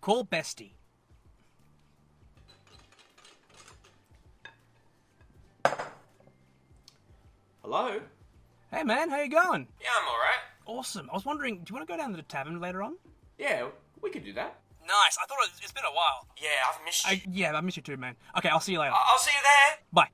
Call Bestie. Hello? Hey man, how you going? Yeah, I'm alright. Awesome. I was wondering, do you want to go down to the tavern later on? Yeah, we could do that. Nice. I thought it's been a while. Yeah, I've missed you. Yeah, I miss you too, man. Okay, I'll see you later. I'll see you there. Bye.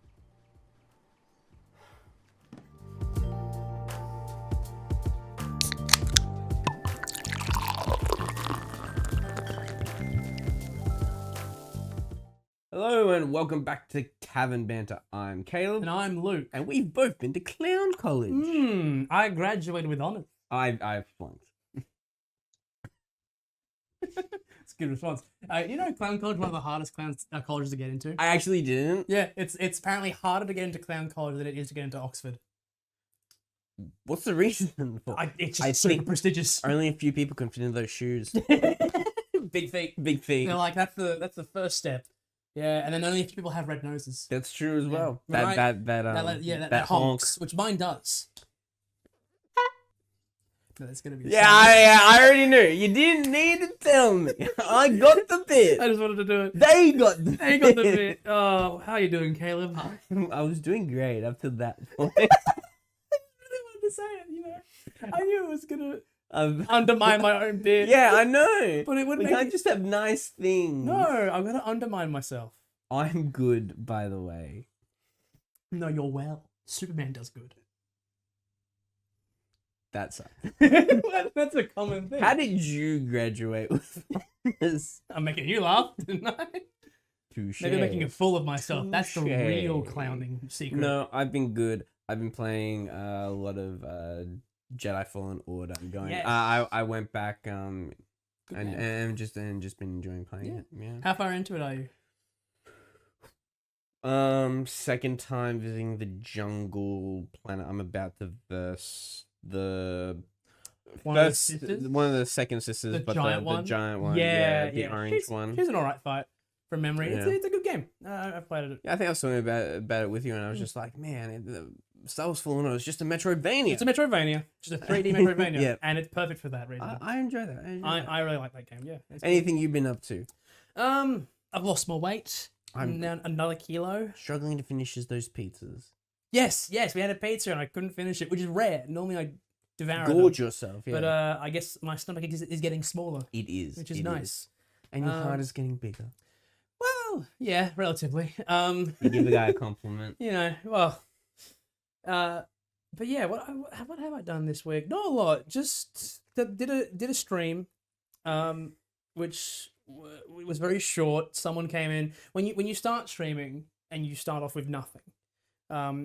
Hello and welcome back to Tavern Banter. I'm Caleb. And I'm Luke. And we've both been to Clown College. I graduated with honours. I flunked. It's a good response. You know, Clown College is one of the hardest colleges to get into. I actually didn't. Yeah, it's apparently harder to get into Clown College than it is to get into Oxford. What's the reason for It's I just super think- prestigious. Only a few people can fit in those shoes. Big feet. Big feet. They're like, that's the first step. Yeah, and then only a few people have red noses. That's true as well. Right. That honks, which mine does. No, that's gonna be. Yeah, I already knew. You didn't need to tell me. I got the bit. I just wanted to do it. They got the They got the bit. Oh, how you doing, Caleb? I was doing great up to that point. I really wanted to say it. You know, I knew it was gonna undermine my own bit. Yeah, I know. But it would We make can't just have nice things. No, I'm gonna undermine myself. I'm good, by the way. No, you're well. Superman does good. That sucks. That's a common thing. How did you graduate with this? I'm making you laugh, didn't I? Touche. Maybe making a fool of myself. That's the Touche. real clowning secret. No, I've been good. I've been playing a lot of Jedi Fallen Order. I'm going. Yes. I went back and game. just been enjoying playing it. Yeah. How far into it are you? Second time visiting the jungle planet. I'm about to verse the One of the sisters? one of the second sisters, The but giant the one? giant one. Yeah, the orange one. She's an alright fight from memory. Yeah. It's a good game. I've played it. Yeah, I think I was talking about it with you, and I was just like, man, Star Wars Fallen Order is just a Metroidvania. It's a Metroidvania. Just a 3D Metroidvania. Yeah. And it's perfect for that reason. I enjoy that. I really like that game, yeah. It's Anything you've been up to? good. I've lost more weight. I'm- I'm down another kilo. Struggling to finish those pizzas. Yes, we had a pizza and I couldn't finish it, which is rare. Normally I devour Gorge them. yourself, yeah. But I guess my stomach is getting smaller, it is. which is it nice. And your heart is getting bigger. Well, yeah, relatively. You give a guy a compliment. You know, well, but yeah, what have I done this week? Not a lot. Just did a stream, which was very short. Someone came in when you start streaming and you start off with nothing.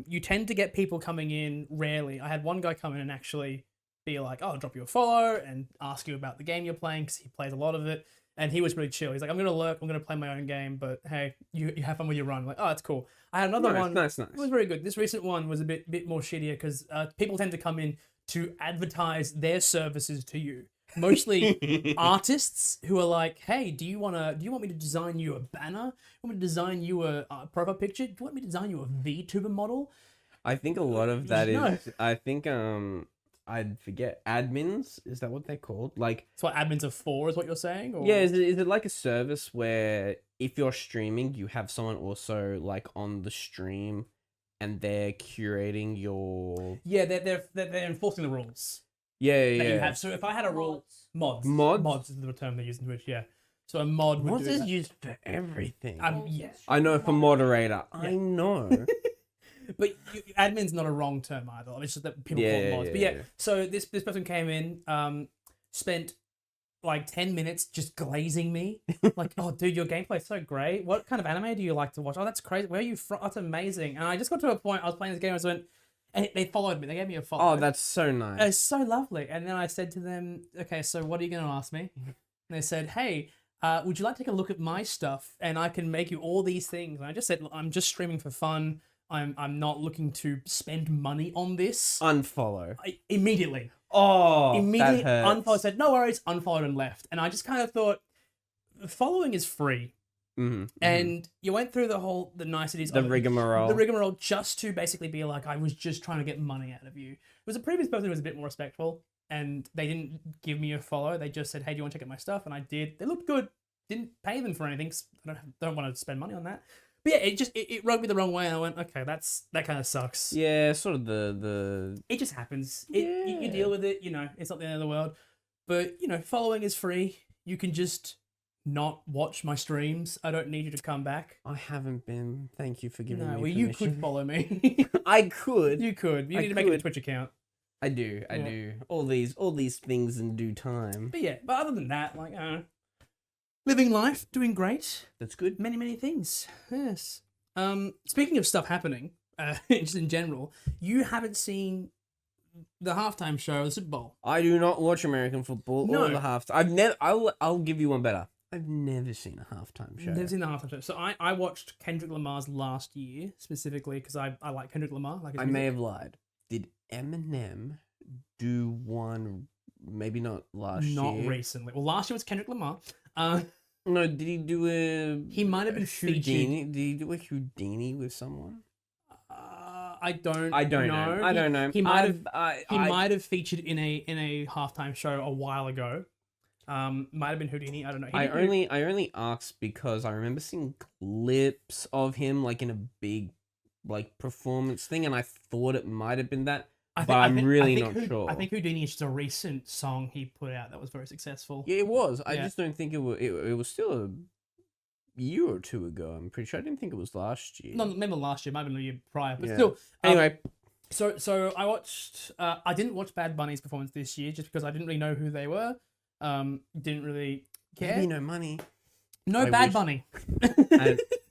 You tend to get people coming in rarely. I had one guy come in and actually be like, "Oh, I'll drop you a follow and ask you about the game you're playing," because he plays a lot of it. And he was really chill. He's like, "I'm gonna lurk. I'm gonna play my own game, but hey, you have fun with your run." I'm like, oh, that's cool. I had another one. Nice. It was very good. This recent one was a bit more shittier because people tend to come in to advertise their services to you. Mostly artists who are like, "Hey, do you want me to design you a banner? Want me to design you a profile picture? Do you want me to design you a VTuber model?" I think a lot of that is. No. I think I'd forget admins. Is that what they're called? Like, That's what admins are for, is what you're saying? Or? yeah. Is it like a service where if you're streaming, you have someone also like on the stream, and they're curating your. Yeah, they're enforcing the rules. Yeah. That you have. So if I had a rule, mods is the term they use in Twitch. Yeah. So a mod would Mods do is that. used for everything. Yes. I know for moderator. I know. But admin's not a wrong term either. It's just that people call it mods. But yeah, so this person came in, spent like 10 minutes just glazing me. Like, "Oh, dude, your gameplay's so great. What kind of anime do you like to watch? Oh, that's crazy. Where are you from? That's amazing." And I just got to a point, I was playing this game, I just went, and they followed me. They gave me a follow. Oh, that's so nice. It's so lovely. And then I said to them, "Okay, so what are you going to ask me?" And they said, "Hey, would you like to take a look at my stuff? And I can make you all these things." And I just said, "I'm just streaming for fun. I'm not looking to spend money on this." Unfollow. Immediately That hurts. unfollowed. Said no worries. Unfollowed and left. And I just kind of thought, following is free. Mm-hmm. And you went through the niceties, The of it. rigmarole. The rigmarole, just to basically be like, "I was just trying to get money out of you." It was a previous person who was a bit more respectful, and they didn't give me a follow. They just said, "Hey, do you want to check out my stuff?" And I did. They looked good. didn't pay them for anything. 'Cause I don't want to spend money on that. But yeah, it rubbed me the wrong way, and I went, okay, that kind of sucks. Yeah, sort of the It just happens. You deal with it. It's not the end of the world. But following is free. You can just not watch my streams. I don't need you to come back. I haven't been. Thank you for giving me No, well, permission. you could follow me. I could. You could. You I need to make a could. Twitch account. I do. I Yeah. do. All these things in due time. But yeah, but other than that, like, living life, doing great. That's good. Many things. Yes. Speaking of stuff happening, just in general, you haven't seen the halftime show of the Super Bowl. I do not watch American football No. or the half. I've never. I'll give you one better. I've never seen a halftime show. Never seen the halftime show. So I watched Kendrick Lamar's last year specifically because I like Kendrick Lamar. Like his I may music. have lied. Did Eminem do one? Maybe not last year. Not recently. Well, last year was Kendrick Lamar. No, did he do a? He might have been Houdini. Did he do a Houdini with someone? I don't. I don't know. I don't know. He might have. I Might have featured in a halftime show a while ago. Might have been Houdini. I don't know. I only asked because I remember seeing clips of him like in a big like performance thing, and I thought it might have been that. But I'm really not sure. I think Houdini is just a recent song he put out that was very successful. Yeah, it was. I Yeah. just don't think it was. It was still a year or two ago. I'm pretty sure. I didn't think it was last year. No, maybe last year, might have been the year prior, but Yeah. still. Anyway, So I watched. I didn't watch Bad Bunny's performance this year just because I didn't really know who they were. Didn't really care. maybe no money. No I Bad wish- Bunny.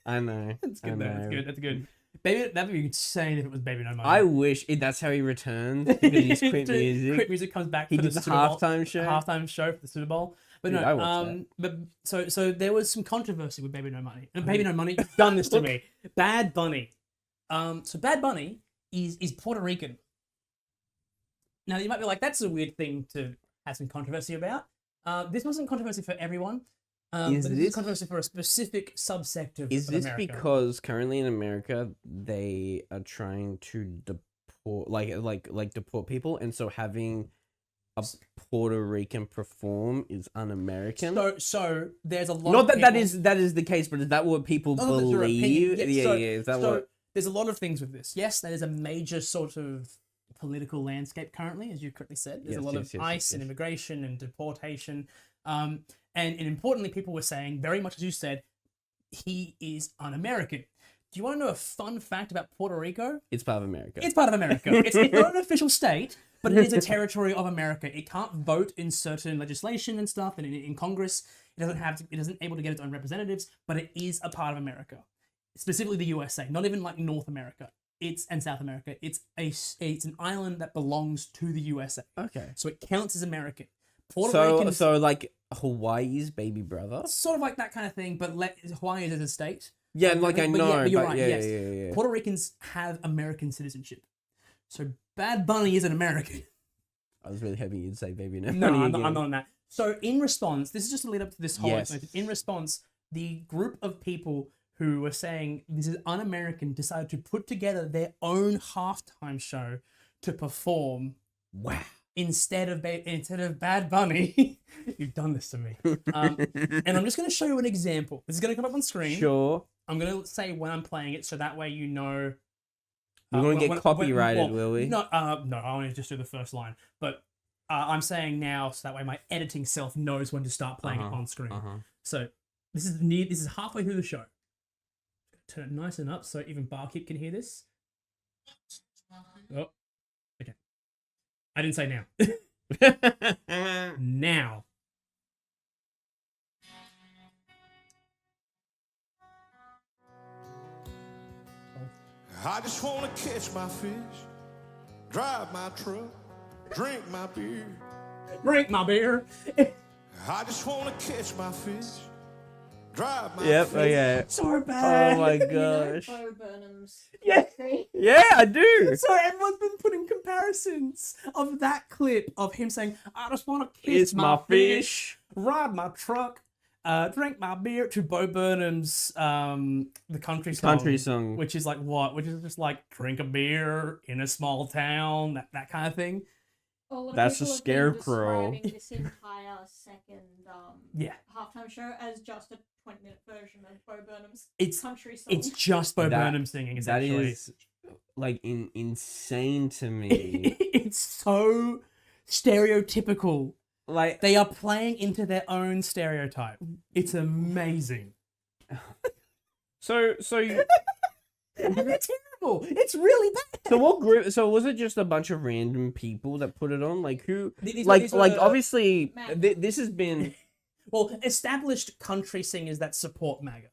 I know. That's I good. Though. That's know. good. That's good. Baby, that would be insane if it was Baby No Money. I wish that's how he returns because he's quit music. Quit music comes back He for did the the Super Bowl. halftime show. For the Super Bowl. But Dude, no, I watched but so there was some controversy with Baby No Money. And Baby No Money, you've done this to me. Bad Bunny. So Bad Bunny is Puerto Rican. Now you might be like, that's a weird thing to have some controversy about. This wasn't controversy for everyone. But this is controversy for a specific subsect of Is this America. because currently in America they are trying to deport, like deport people, and so having a Puerto Rican perform is un-American? So there's a lot. Not of that people... that is the case, but is that what people Oh, that's your opinion. believe? Yeah, so- Is that so what? there's a lot of things with this. Yes, that is a major sort of political landscape currently, as you correctly said. There's a Yes, lot yes, of yes, ICE and yes. immigration and deportation. And importantly, people were saying, very much as you said, he is un-American. Do you want to know a fun fact about Puerto Rico? It's part of America. It's part of America. It's not an official state, but it is a territory of America. It can't vote in certain legislation and stuff, and in Congress, it isn't able to get its own representatives, but it is a part of America, specifically the USA. Not even like North America. And South America. It's an island that belongs to the USA, Okay. so it counts as American. Puerto Ricans, So like Hawaii's baby brother. sort of like that kind of thing, but Hawaii is a state. Yeah, like I know, but you're right, yeah, yes. yeah. Puerto Ricans have American citizenship. So Bad Bunny is an American. I was really hoping you'd say baby no. No, money I'm not again. on that. So in response, this is just to lead up to this whole Yes. explanation. In response, the group of people who were saying this is un-American decided to put together their own halftime show to perform. Wow. Instead of Bad Bunny. You've done this to me. And I'm just going to show you an example. This is going to come up on screen. Sure. I'm going to say when I'm playing it, so that way you know. We're going to get copyrighted, will we? No, I want to just do the first line. But I'm saying now, so that way my editing self knows when to start playing it on screen. So this is halfway through the show. Turn it nice and up so even Barkeep can hear this. Oh, okay. I didn't say now. Now. I just wanna catch my fish, drive my truck, drink my beer. Drink my beer. I just wanna catch my fish, drive my Yep. fish. Okay. So bad. Oh my gosh. Bo Burnham's. Yeah. Yeah, I do. So everyone's been putting comparisons of that clip of him saying, I just want to kiss It's my fish, ride my truck, drink my beer, to Bo Burnham's the country song. Which is like what? Which is just like drink a beer in a small town, that kind of thing. A lot of That's a people have been scarecrow. describing this entire second Yeah. halftime show as just a 20-minute version of Bo Burnham's It's country song. it's just Bo That- Burnham singing That essentially. is like insane to me. It's so stereotypical. Like They are playing into their own stereotype. It's amazing. so It's terrible. It's really bad. so what group? So was it just a bunch of random people that put it on? Like who? These Like were- obviously Man. this has been Well, established country singers that support MAGA.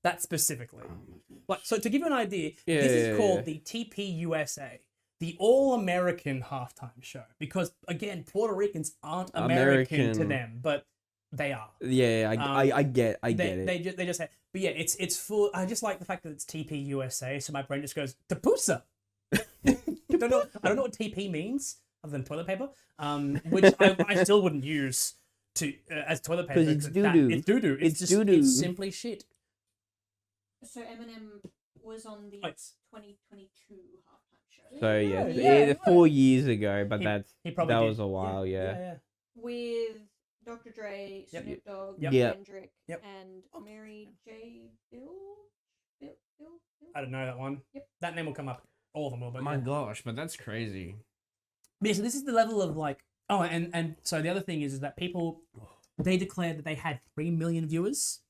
That specifically. Like, so to give you an idea, Yeah, this yeah, is called yeah. the TPUSA, the All-American Halftime Show. Because, again, Puerto Ricans aren't American, to American. them, but they are. yeah. I get They it. they just have, but yeah, it's full. I just like the fact that it's TPUSA, so my brain just goes Tapusa. I don't know what TP means other than toilet paper. Which I still wouldn't use to as toilet paper 'Cause it's that- doo-doo. It's doo doo. It's just doo-doo. It's simply shit. So Eminem was on the Thanks. 2022 halftime show So yeah, Yeah, 4 years ago, but He- that's he probably that did. was a while. Yeah. with Dr. Dre, Yep. Snoop Dogg, Yep. Yep. Kendrick, Yep. and Mary J. Bill? I don't know that one. Yep. That name will come up. All of them will. But My yeah. gosh, but that's crazy. But yeah, so this is the level of like. Oh, and so the other thing is that people they declared that they had 3 million viewers,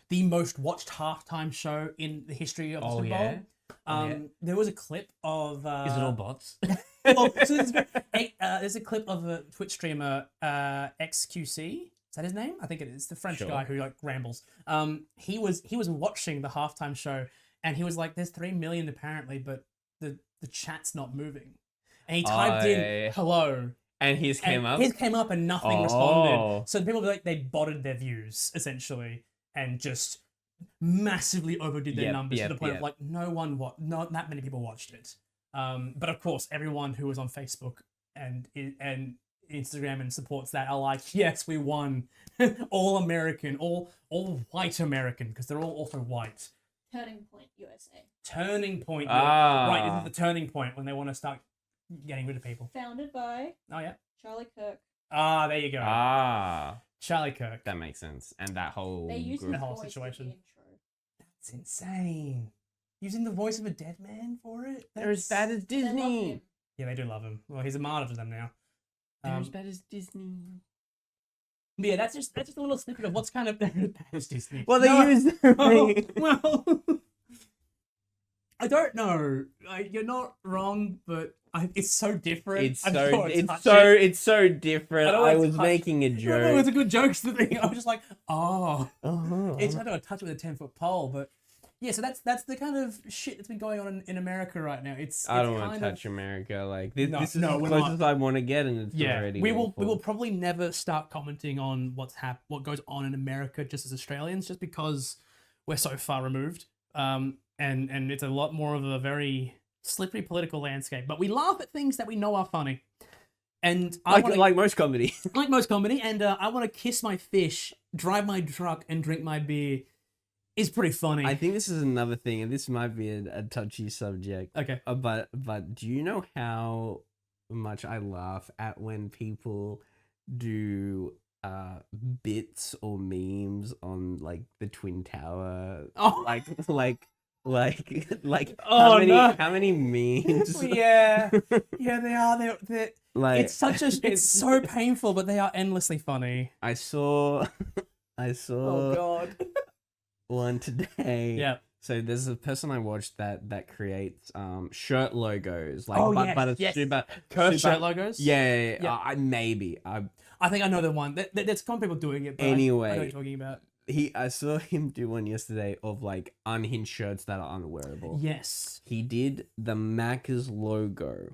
the most watched halftime show in the history of the Super Bowl. There was a clip of. Is it all bots? Oh, so there's a clip of a Twitch streamer, XQC. Is that his name? I think it is. The French Sure. guy who like rambles. He was watching the halftime show and he was like, "There's 3 million apparently, but the chat's not moving." And he typed in "hello." And his came up. His came up and nothing Oh. responded. So people like they botted their views essentially and just massively overdid their Yep, numbers yep, to the point yep. of like not that many people watched it. But of course, everyone who was on Facebook and Instagram and supports that are like, yes, we won, all American, all white American, because they're all also white. Turning Point USA. Turning point, Ah. right? This is the turning point when they want to start getting rid of people. Founded by Oh yeah. Charlie Kirk. Ah, there you go. Charlie Kirk. That makes sense. And that whole They used group. his whole voice situation. in the intro. It's insane. Using the voice of a dead man for it? They're as bad as They love Disney. him. Yeah, they do love him. Well, he's a martyr to them now. They're as bad as Disney. But yeah, that's just a little snippet of what's kind of as Disney. Well, they No, use well, I don't know. Like, you're not wrong, but it's so different. It's I don't wanna touch so it. it's so different. I don't I wanna was touch- making a No, joke. it's a good joke. The thing. I was just like, oh. Uh-huh. It's I don't want to touch it with a 10-foot pole, but yeah. So that's the kind of shit that's been going on in America right now. I don't want kind to of- touch America. Like this, No, this is no, as we're close not. as I want to get, and it's Yeah, already we will awful. probably never start commenting on what goes on in America just as Australians, just because we're so far removed. And it's a lot more of a very slippery political landscape. But we laugh at things that we know are funny. And I like want like most comedy. like most comedy, and I want to kiss my fish, drive my truck, and drink my beer. Is pretty funny. I think this is another thing, and this might be a touchy subject. Okay. But do you know how much I laugh at when people do bits or memes on like the Twin Tower? Oh. like Oh, no. how many memes? Yeah, they are. They're Like it's such a. It's so painful, but they are endlessly funny. I saw Oh God. one today. Yeah. So there's a person I watched that creates shirt logos, like Oh, but it's yes. super Curved super- shirt logos. Yeah, Yeah. I maybe I think I know the one. There's some people doing it. But I know Anyway. what you're talking about. I saw him do one yesterday of like unhinged shirts that are unwearable. Yes. He did the Macca's logo,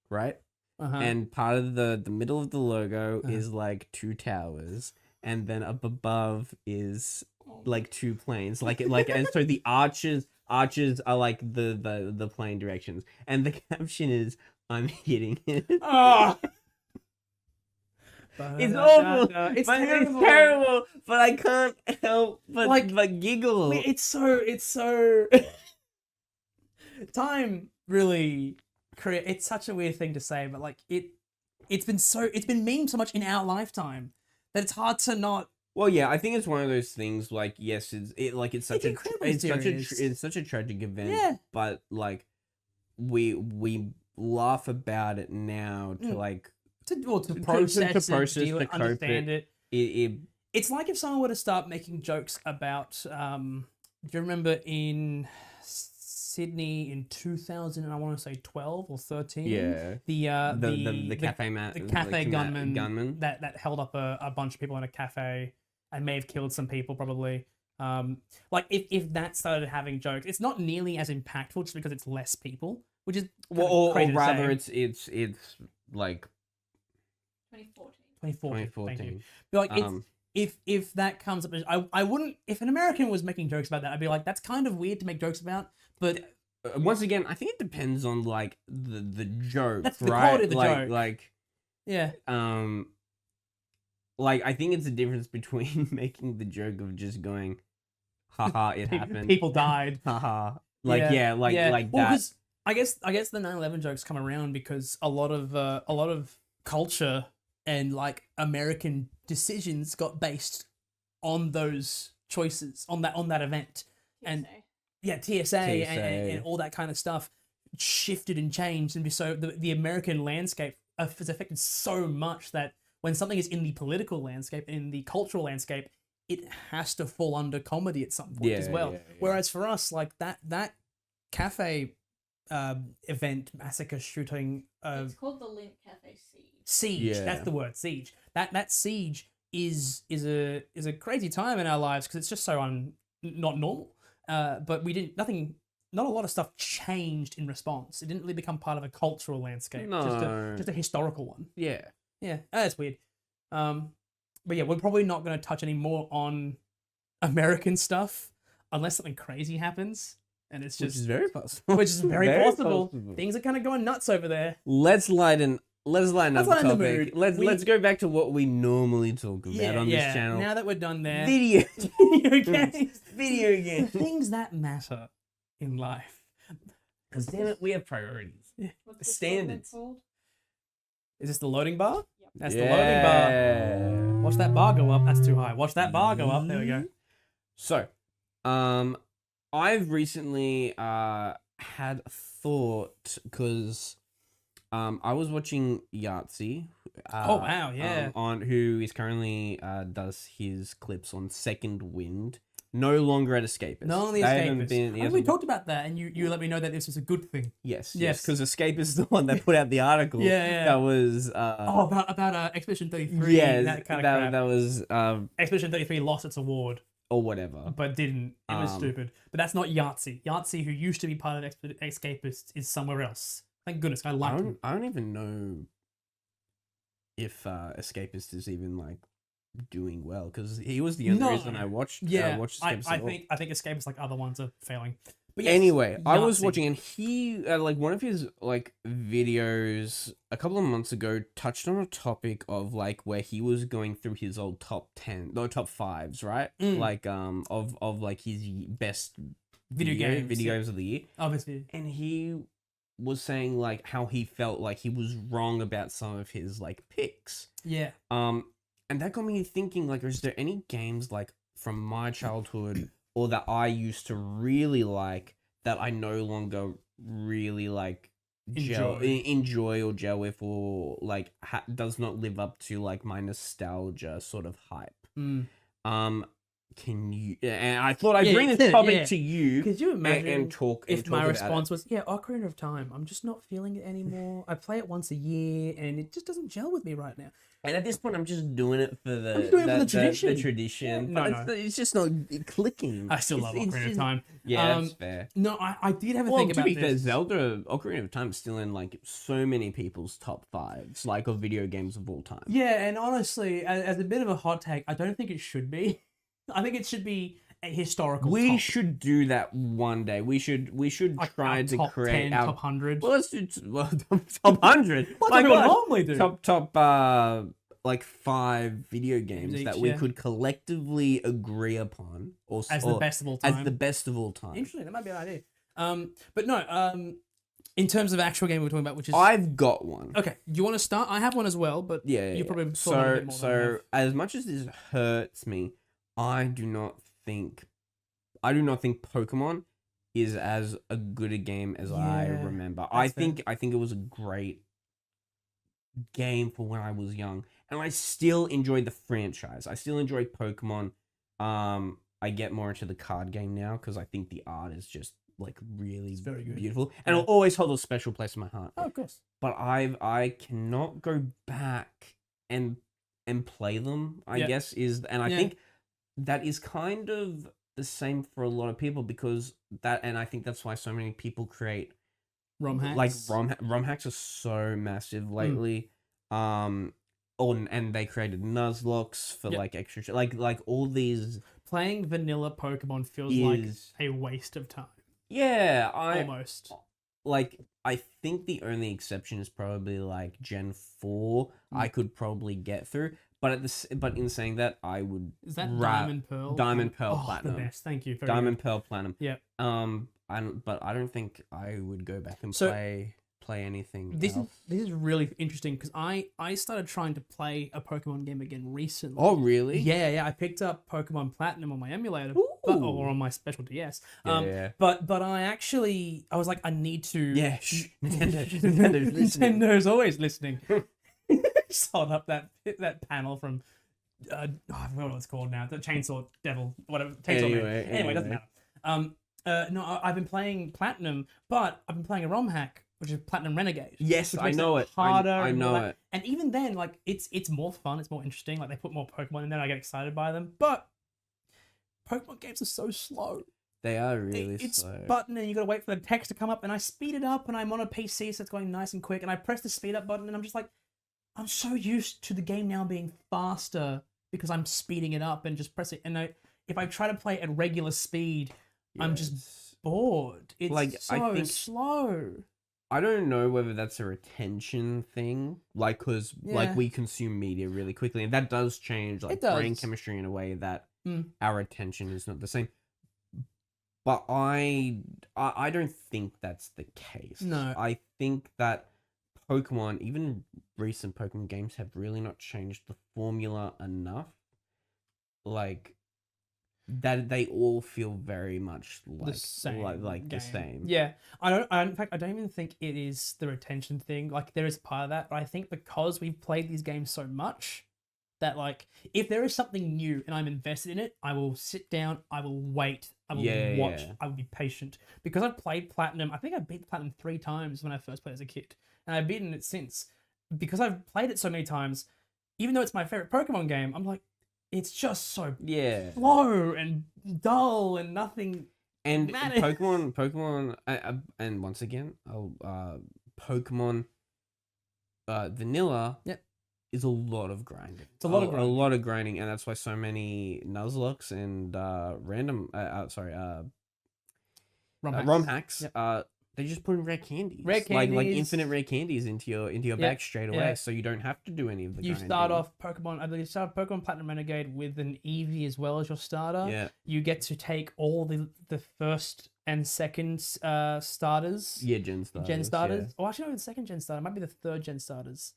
right? Uh-huh. And part of the middle of the logo Uh-huh. is like two towers, and then up above is like two planes, and so the arches are like the plane directions, and the caption is "I'm hitting it." Oh. It's awful. It's but terrible. It's terrible, but I can't help but giggle. It's so. Time really it's such a weird thing to say, but like it's been memed so much in our lifetime that it's hard to not. Well, yeah, I think it's one of those things. Like, yes, it's such incredibly serious. it's such a tragic event. Yeah. But like, we laugh about it now to like to process, process, it, deal to it, cope understand it. it. It's like if someone were to start making jokes about. Do you remember in Sydney in 2000? And I want to say 12 or 13. Yeah. The cafe gunman that held up a bunch of people in a cafe and may have killed some people probably. Like if that started having jokes, it's not nearly as impactful just because it's less people, which is or crazy to rather say. it's like 2014. 2014. Thank you. But like if that comes up, I wouldn't. If an American was making jokes about that, I'd be like, that's kind of weird to make jokes about. But once again, I think it depends on like the joke, that's the right? quality of the joke. Like yeah, like I think it's the difference between making the joke of just going, haha, it happened. people died. Haha. Like like well, that. 'cause I guess the 9/11 jokes come around because a lot of culture and like American decisions got based on those choices on that event. And yeah, TSA. And all that kind of stuff shifted and changed, and so the American landscape has affected so much that when something is in the political landscape, in the cultural landscape, it has to fall under comedy at some point as well. Whereas for us, like that cafe event, massacre, shooting, It's called the Link Cafe Siege. siege. That's the word, siege. That siege is a crazy time in our lives because it's just so not normal. But not a lot of stuff changed in response. It didn't really become part of a cultural landscape. No. Just a historical one. Yeah. Yeah, that's weird. But yeah, we're probably not going to touch any more on American stuff unless something crazy happens, and it's Which just is very possible. which is very possible. Things are kind of going nuts over there. Let's lighten up the lighten the topic. mood. Let's go back to what we normally talk about on this channel. Now that we're done there, Video games. Video games. Things that matter in life. Because damn it, we have priorities. What's this Standards. segment called? Is this the loading bar? Yep. That's the loading bar. Watch that bar go up. That's too high. Watch that bar go up. There we go. So, I've recently had a thought because I was watching Yahtzee. Oh wow, yeah. On who is currently does his clips on Second Wind. No longer at Escapist. No, the They haven't Escapist. We talked about that, and you let me know that this was a good thing. Yes, Yes. because Escapist is the one that put out the article. Yeah. That was. About Expedition 33. Yeah, that kind of crap. that was Expedition 33 lost its award, or whatever. but didn't. It was stupid. But that's not Yahtzee. Yahtzee, who used to be part of Escapist, is somewhere else. Thank goodness, I liked him. I don't even know if Escapist is even like doing well because he was the only reason I watched. Yeah, watched I Escapist at all. think Escapist, like other ones, are failing. But yes, Anyway, I was Yahtzee. watching, and he like one of his like videos a couple of months ago touched on a topic of like where he was going through his old top 5s, right? Like of like his best videos of the year, Obviously. and he was saying like how he felt like he was wrong about some of his like picks. Yeah. And that got me thinking, like, is there any games, like, from my childhood or that I used to really like that I no longer really, like, enjoy or gel with or, like, does not live up to, like, my nostalgia sort of hype? Can you... And I thought I'd bring this topic to you. Could you imagine and talk if my about response was, yeah, Ocarina of Time, I'm just not feeling it anymore. I play it once a year and it just doesn't gel with me right now. And at this point, I'm just doing it for the tradition. The tradition. No, but it's just not clicking. I still love Ocarina of Time. Yeah, that's fair. No, I did have a think about to be fair, this. Zelda Ocarina of Time is still in like so many people's top 5s, like of video games of all time. Yeah, and honestly, as a bit of a hot take, I don't think it should be. I think it should be a historical. We top. should do that one day. We should Like try our to top create 10, our top 100. Well, let's do top 100. What My do we gosh. normally do? Top like 5 video games each, that we yeah. could collectively agree upon As the best of all time. As the best of all time. Interesting. That might be an idea. But no. In terms of actual game we're talking about, which is I've got one. okay. Do you want to start? I have one as well, but you probably saw it a bit more than I So have. as much as this hurts me, I do not think Pokemon is as a good a game as I Yeah, remember. that's fair. I think it was a great game for when I was young, and I still enjoy the franchise. I still enjoy Pokemon. I get more into the card game now because I think the art is just like really It's very good. beautiful, and Yeah. it'll always hold a special place in my heart. Oh, of course. But I cannot go back and play them. I Yeah. guess I Yeah. think that is kind of the same for a lot of people because and I think that's why so many people create ROM hacks. like ROM hacks are so massive lately. And they created Nuzlocke for Yep. like extra like all these Playing vanilla Pokemon feels is like a waste of time. yeah Almost. like I think the only exception is probably like Gen 4 I could probably get through, but but in saying that I would Is that ra- Diamond Pearl? Diamond Pearl Oh, Platinum. the best. Thank you. Very Diamond good. Pearl Platinum. Yeah. But I don't think I would go back and So, play anything This else. is really interesting because I started trying to play a Pokemon game again recently. Oh really? Yeah. I picked up Pokemon Platinum on my emulator, or on my special DS. Yeah. But I was like, I need to. Yeah, shh. Nintendo's listening. Nintendo's always listening. Just hold up that panel from I forgot what it's called now. The Chainsaw Devil, whatever. Chainsaw Man. Anyway, it doesn't matter. No, I've been playing Platinum, but I've been playing a ROM hack, which is Platinum Renegade. Yes, which I makes know it. Harder. I and all know that. it. And even then, like it's more fun. It's more interesting. Like they put more Pokemon in there. I get excited by them. But Pokemon games are so slow. They are really It's slow. button and you gotta wait for the text to come up, and I speed it up and I'm on a PC, so it's going nice and quick, and I press the speed up button and I'm just like, I'm so used to the game now being faster because I'm speeding it up and just pressing, and if I try to play at regular speed, I'm just Yes. bored. It's Like, I so think- slow. I don't know whether that's a retention thing, like because like Yeah. we consume media really quickly, and that does change like It does. brain chemistry in a way that Mm. our attention is not the same. But I don't think that's the case. No. I think that Pokemon, even recent Pokemon games, have really not changed the formula enough. Like that, they all feel very much like The same, like the game. same. Yeah, in fact, I don't even think it is the retention thing. Like, there is part of that, but I think because we've played these games so much, that like, if there is something new and I'm invested in it, I will sit down, I will wait, I will watch, Yeah. I will be patient. Because I've played Platinum, I think I beat Platinum 3 times when I first played as a kid, and I've beaten it since. Because I've played it so many times, even though it's my favorite Pokemon game, I'm like, it's just so Yeah. slow and dull and nothing. And Matter. Pokemon, and once again, Pokemon, Vanilla, Yep. is a lot of grinding. It's a lot of grinding. a lot of grinding, and that's why so many Nuzlocke and ROM hacks, Yep. they just put in rare candies, Rare like candies. infinite rare candies into your Yep, bag straight away, yeah. so you don't have to do any of the. You grinding. start off Pokemon, I believe you start Pokemon Platinum Renegade with an Eevee as well as your starter. Yeah, You get to take all the first and second starters. yeah, gen starters. Gen starters. Oh, actually, no, the second gen starter. It might be the third gen starters.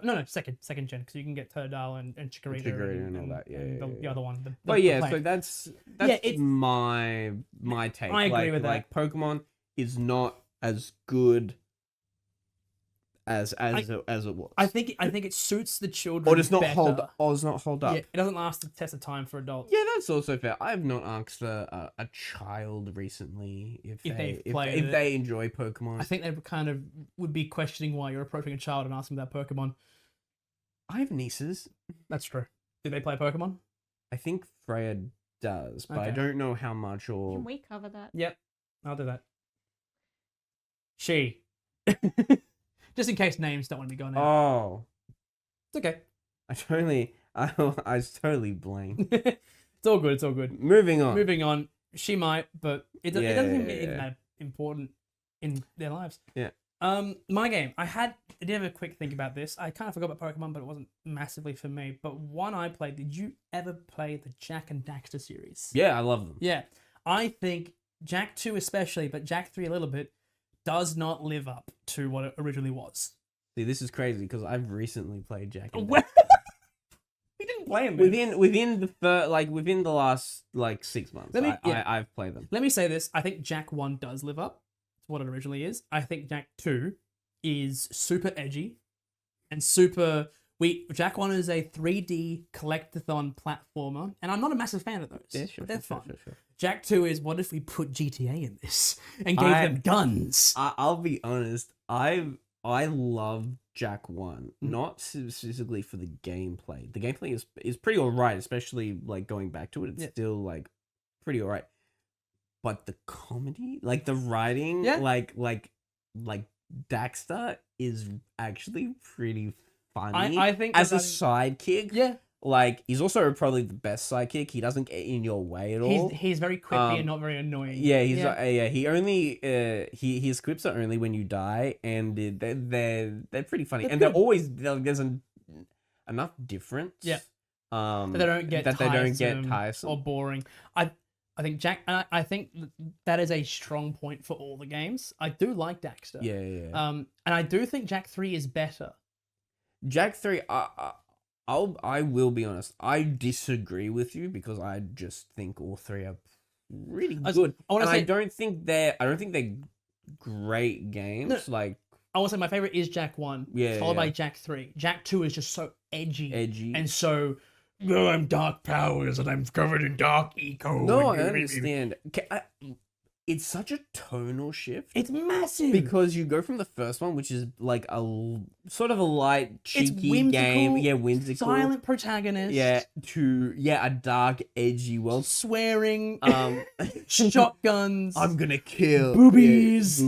No, second gen, because you can get Turdale and Chikorita Chikorita and all that, yeah, and yeah, the yeah. other one. But the yeah, plant. so that's it's- my take. I agree like, with that. Like Pokemon is not as good as it was. I think it suits the children. or does not better. hold. Or does not hold up. Yeah, it doesn't last the test of time for adults. Yeah, that's also fair. I have not asked a child recently if they've they played if it. they enjoy Pokemon. I think they kind of would be questioning why you're approaching a child and asking about Pokemon. I have nieces. That's true. Do they play Pokemon? I think Freya does, but I Okay. don't know how much or. Can we cover that? Yep, I'll do that. She. Just in case names don't want to be gone out. Oh, It's okay. I was totally blanked. It's all good. It's all good. Moving on. Moving on. She might, but it doesn't seem Yeah. even that important in their lives. Yeah. My game. I did have a quick think about this. I kind of forgot about Pokemon, but it wasn't massively for me. But one I played. Did you ever play the Jack and Daxter series? Yeah, I love them. Yeah. I think Jack 2 especially, but Jack 3 a little bit, does not live up to what it originally was. See, this is crazy because I've recently played Jack and Well, Daxter. we didn't play him. within the last like 6 months. I've played them. Let me say this: I think Jack 1 does live up to what it originally is. I think Jack 2 is super edgy and super. Jack 1 is a 3D collectathon platformer, and I'm not a massive fan of those. Yeah, sure, They're sure, fun. sure. Jack 2 is what if we put GTA in this and gave them guns? I'll be honest. I love Jack 1, not specifically for the gameplay. The gameplay is pretty alright, especially like going back to it. It's still like pretty alright. But the comedy, like the writing, like Daxter is actually pretty funny. I think as a that sidekick, like he's also probably the best sidekick. He doesn't get in your way at all. He's very quippy and not very annoying. Yeah, he only his quips are only when you die, and they're pretty funny, and they're always there's enough difference. Yeah. That they don't get tiresome or boring. I think I think that is a strong point for all the games. I do like Daxter. Yeah. And I do think Jack 3 is better. Jack 3, I will be honest. I disagree with you because I just think all three are really good. I don't think they're great games. No. Like I want to say my favorite is Jack 1, followed by Jack 3. Jack 2 is just so edgy. And so, I'm dark powers and I'm covered in dark eco. No, I understand. It's such a tonal shift. It's massive. Because you go from the first one, which is like a sort of a light, cheeky whimsical, game. Yeah, whimsical. Silent protagonist. Yeah, to a dark, edgy world. Swearing. Shotguns. I'm gonna kill. Boobies.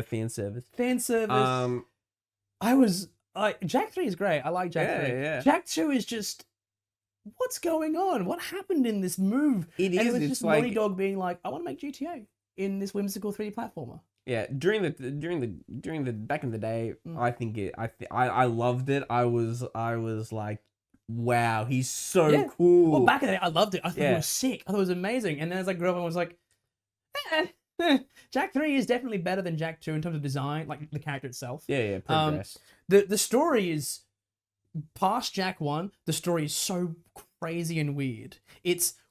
Fan service. Fan service. I was Jack 3 is great. I like Jack 3. Yeah. Jack 2 is just what's going on? What happened in this move? It was it's just like Naughty Dog being like, I want to make GTA in this whimsical 3D platformer. Yeah, during the back in the day, I loved it. I was like, wow, he's so cool. Well, back in the day, I loved it. I thought it was sick. I thought it was amazing. And then as I grew up, I was like, Jack 3 is definitely better than Jack 2 in terms of design, like the character itself. Yeah, progress. The story is past Jack 1. The story is so crazy and weird.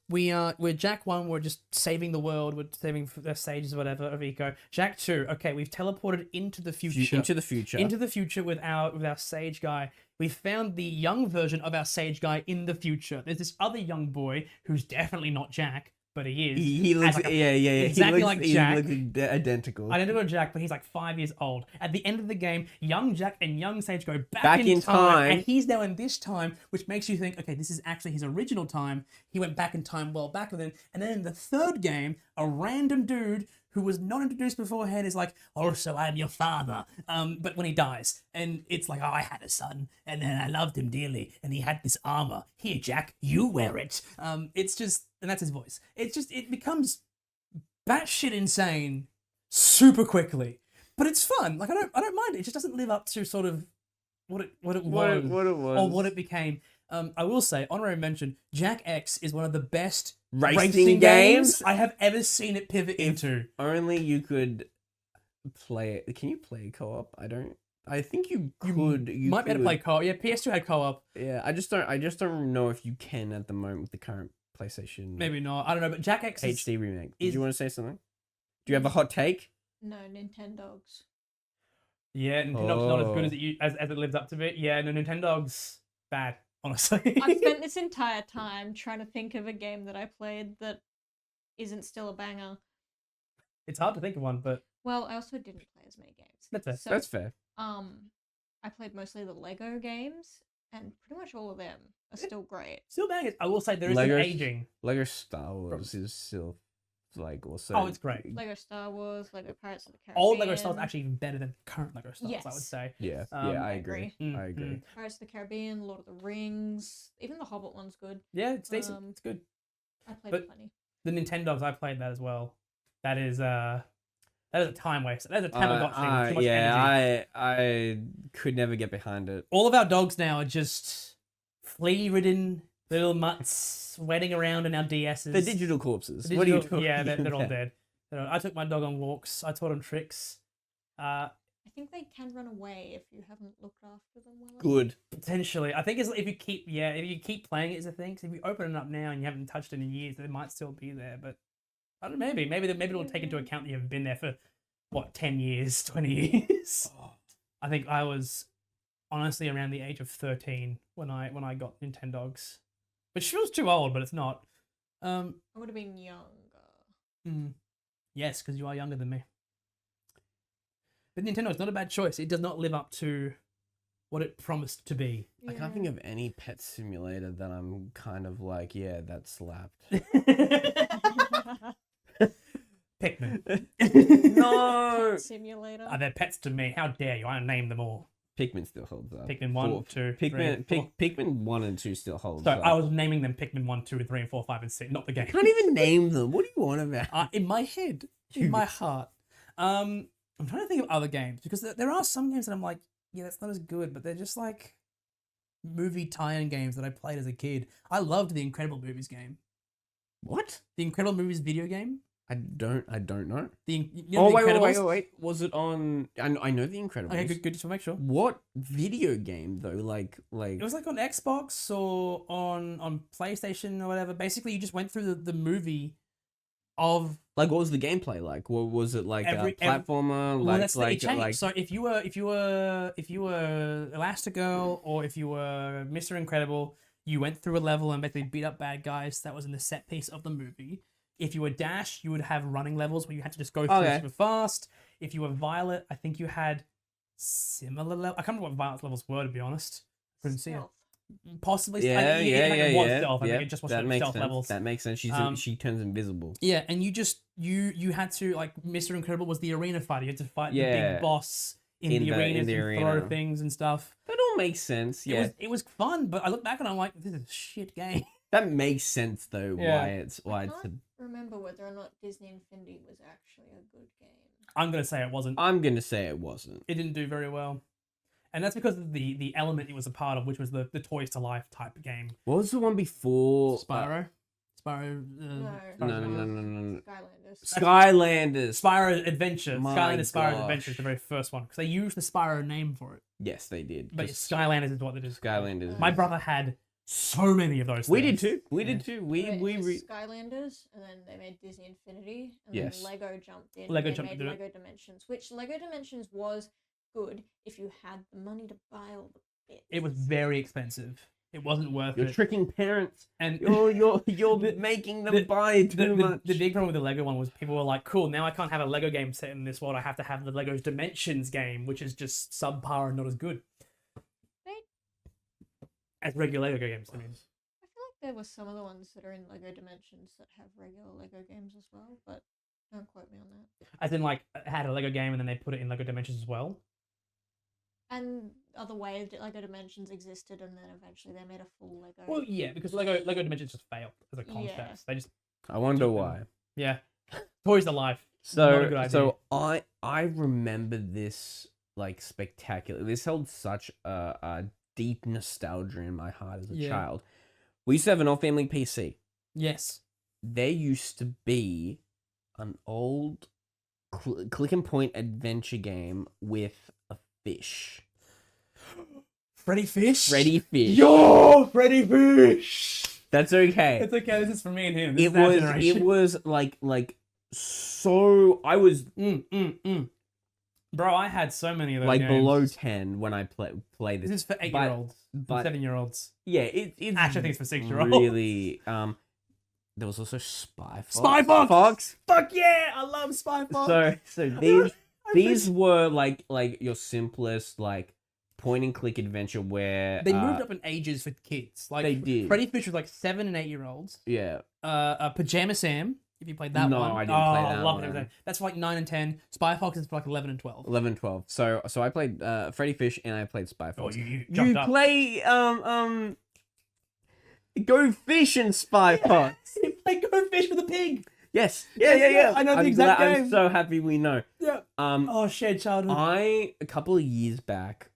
We're Jack 1, we're just saving the world, we're saving the stages or whatever of eco. Jack 2, okay, we've teleported into the future. Into the future with our sage guy. We found the young version of our sage guy in the future. There's this other young boy who's definitely not Jack, but he is. He looks exactly like Jack. He looks identical. Identical to Jack, but he's like 5 years old. At the end of the game, young Jack and young Sage go back in time, and he's now in this time, which makes you think, okay, this is actually his original time. He went back in time well back then. And then in the third game, a random dude who was not introduced beforehand is like, also, I'm your father. But when he dies, and it's like, oh, I had a son, and then I loved him dearly, and he had this armor. Here, Jack, you wear it. It's just, and that's his voice. It becomes batshit insane super quickly, but it's fun. Like I don't mind it. It just doesn't live up to sort of what it was or what it became. I will say, honorary mention, Jack X is one of the best racing games I have ever seen it pivot into. Only you could play it. Can you play co-op? I think you could. You might be able to play co-op. Yeah, PS2 had co-op. Yeah, I just don't know if you can at the moment with the current PlayStation. Maybe not. I don't know. But Jack X HD remake. Do you want to say something? Do you have a hot take? No, Nintendogs. Yeah, Nintendogs not as good as it lives up to it. Yeah, no, Nintendogs bad. Honestly, I spent this entire time trying to think of a game that I played that isn't still a banger. It's hard to think of one, but well, I also didn't play as many games. That's fair. So, that's fair. I played mostly the Lego games, and pretty much all of them are still great. Still bangers. I will say there is an aging. Lego Star Wars is still like also. Oh, it's great. Lego Star Wars, Lego Pirates of the Caribbean. Old Lego Star Wars actually even better than current Lego Star Wars, Yes. I would say. Yeah, I agree. I agree. Pirates of the Caribbean, Lord of the Rings, even the Hobbit one's good. Yeah, it's decent. It's good. I played plenty. The Nintendogs, I played that as well. That is a time waste. That is a Tamagotchi. Too much energy. I could never get behind it. All of our dogs now are just flea-ridden little mutts sweating around in our DSs. They're digital corpses. What are you talking Yeah, they're all about? dead. I took my dog on walks. I taught him tricks. I think they can run away if you haven't looked after them well enough. Good. Potentially, I think it's if you keep playing it is a thing. So if you open it up now and you haven't touched it in years, it might still be there. But I don't know. Maybe it'll take into account that you haven't been there for what 10 years, 20 years. I think I was honestly around the age of 13 when I got Nintendogs, which feels too old, but it's not. I would have been younger. Yes, because you are younger than me. But Nintendo is not a bad choice. It does not live up to what it promised to be. I can't think of any pet simulator that I'm kind of like, yeah, that slapped. Pikmin. No! Simulator. Are they pets to me? How dare you? I name them all. Pikmin still holds up. Pikmin 1, 2, 3, Pikmin, 4. Pikmin 1 and 2 still holds So up. I was naming them Pikmin 1, 2, 3, and 4, 5, and 6, not the game. Can't even name them. What do you want about? In my head, in my heart. I'm trying to think of other games because there are some games that I'm like, yeah, that's not as good, but they're just like movie tie-in games that I played as a kid. I loved the Incredible Movies game. What? The Incredible Movies video game. I don't know. You know the Incredibles? Wait. Was it on? I know the Incredibles. Okay, good. Just to make sure. What video game though? Like. It was like on Xbox or on PlayStation or whatever. Basically, you just went through the movie of. Like, what was the gameplay like? What was it like? A platformer? Well, Like, that's like, it changed. like. So if you were Elastigirl or if you were Mr. Incredible, you went through a level and basically beat up bad guys. That was in the set piece of the movie. If you were Dash, you would have running levels where you had to just go through super fast. If you were Violet, I think you had similar level. I can't remember what Violet's levels were, to be honest. Couldn't see it. Stealth. Possibly. Yeah. It was stealth. I think it just was That makes stealth sense. levels. That makes sense. She turns invisible. Yeah, and you had to, like, Mr. Incredible was the arena fighter. You had to fight the big boss in the arenas and throw things and stuff. That all makes sense. Yeah. It was fun, but I look back and I'm like, this is a shit game. That makes sense though. Yeah. Why I it's. can't remember whether or not Disney Infinity was actually a good game. I'm gonna say it wasn't. I'm gonna say it wasn't. It didn't do very well, and that's because of the element it was a part of, which was the Toys to Life type game. What was the one before? Spyro. Spyro. No. Skylanders. Skylanders. Spyro Adventure. My Skylanders Spyro's gosh. Adventure is the very first one because they used the Spyro name for it. Yes, they did. But 'cause Skylanders is what it is. Skylanders. My brother had so many of those. We did things. too. We did too. It was Skylanders, and then they made Disney Infinity, and Yes. then Lego jumped in. Lego and they jumped made into it. Lego Dimensions, which Lego Dimensions was good if you had the money to buy all the bits. It was very expensive. It wasn't worth You're it. tricking parents. And You're making them buy too much. The big problem with the Lego one was people were like, cool, now I can't have a Lego game set in this world. I have to have the Lego Dimensions game, which is just subpar and not as good. As regular Lego games, I mean. I feel like there were some of the ones that are in Lego Dimensions that have regular Lego games as well, but don't quote me on that. As in, like, had a Lego game and then they put it in Lego Dimensions as well. And other ways that Lego Dimensions existed, and then eventually they made a full Lego. Well, yeah, because Lego Dimensions just failed as a concept. Yeah. They just, I wonder why. yeah. Toys to Life. Not a good idea. So I remember this like spectacular. This held such a deep nostalgia in my heart as a Yeah. child. We used to have an old family PC. Yes. There used to be an old click and point adventure game with a fish. Freddy Fish? Freddy Fish. Yo! Freddy Fish! That's okay. It's okay, this is for me and him. This It is our was generation. like so I was Bro, I had so many of those like games. below 10 when I play this. This is for 8-year-olds, but 7-year-olds. yeah, it's Actually, I think it's for 6-year-olds. really there was also Spy Fox. Spy Fox! Fuck yeah! I love Spy Fox! So these were like your simplest like point and click adventure where They moved up in ages for kids. Like They did. Freddy Fish was like 7 and 8-year-olds. Yeah. Pajama Sam, if you played that No, one. I didn't play that love one. it. That's for like 9 and 10. Spy Fox is for like 11 and 12. 11, 12. So I played Freddy Fish and I played Spy Oh, Fox. you jumped up. play Go Fish and Spy Fox. You play Go Fish with a pig. Yes. Yes, Yeah. yeah, I know the I'm exact glad- game. I'm so happy we know. Yeah. Oh, shared childhood. A couple of years back,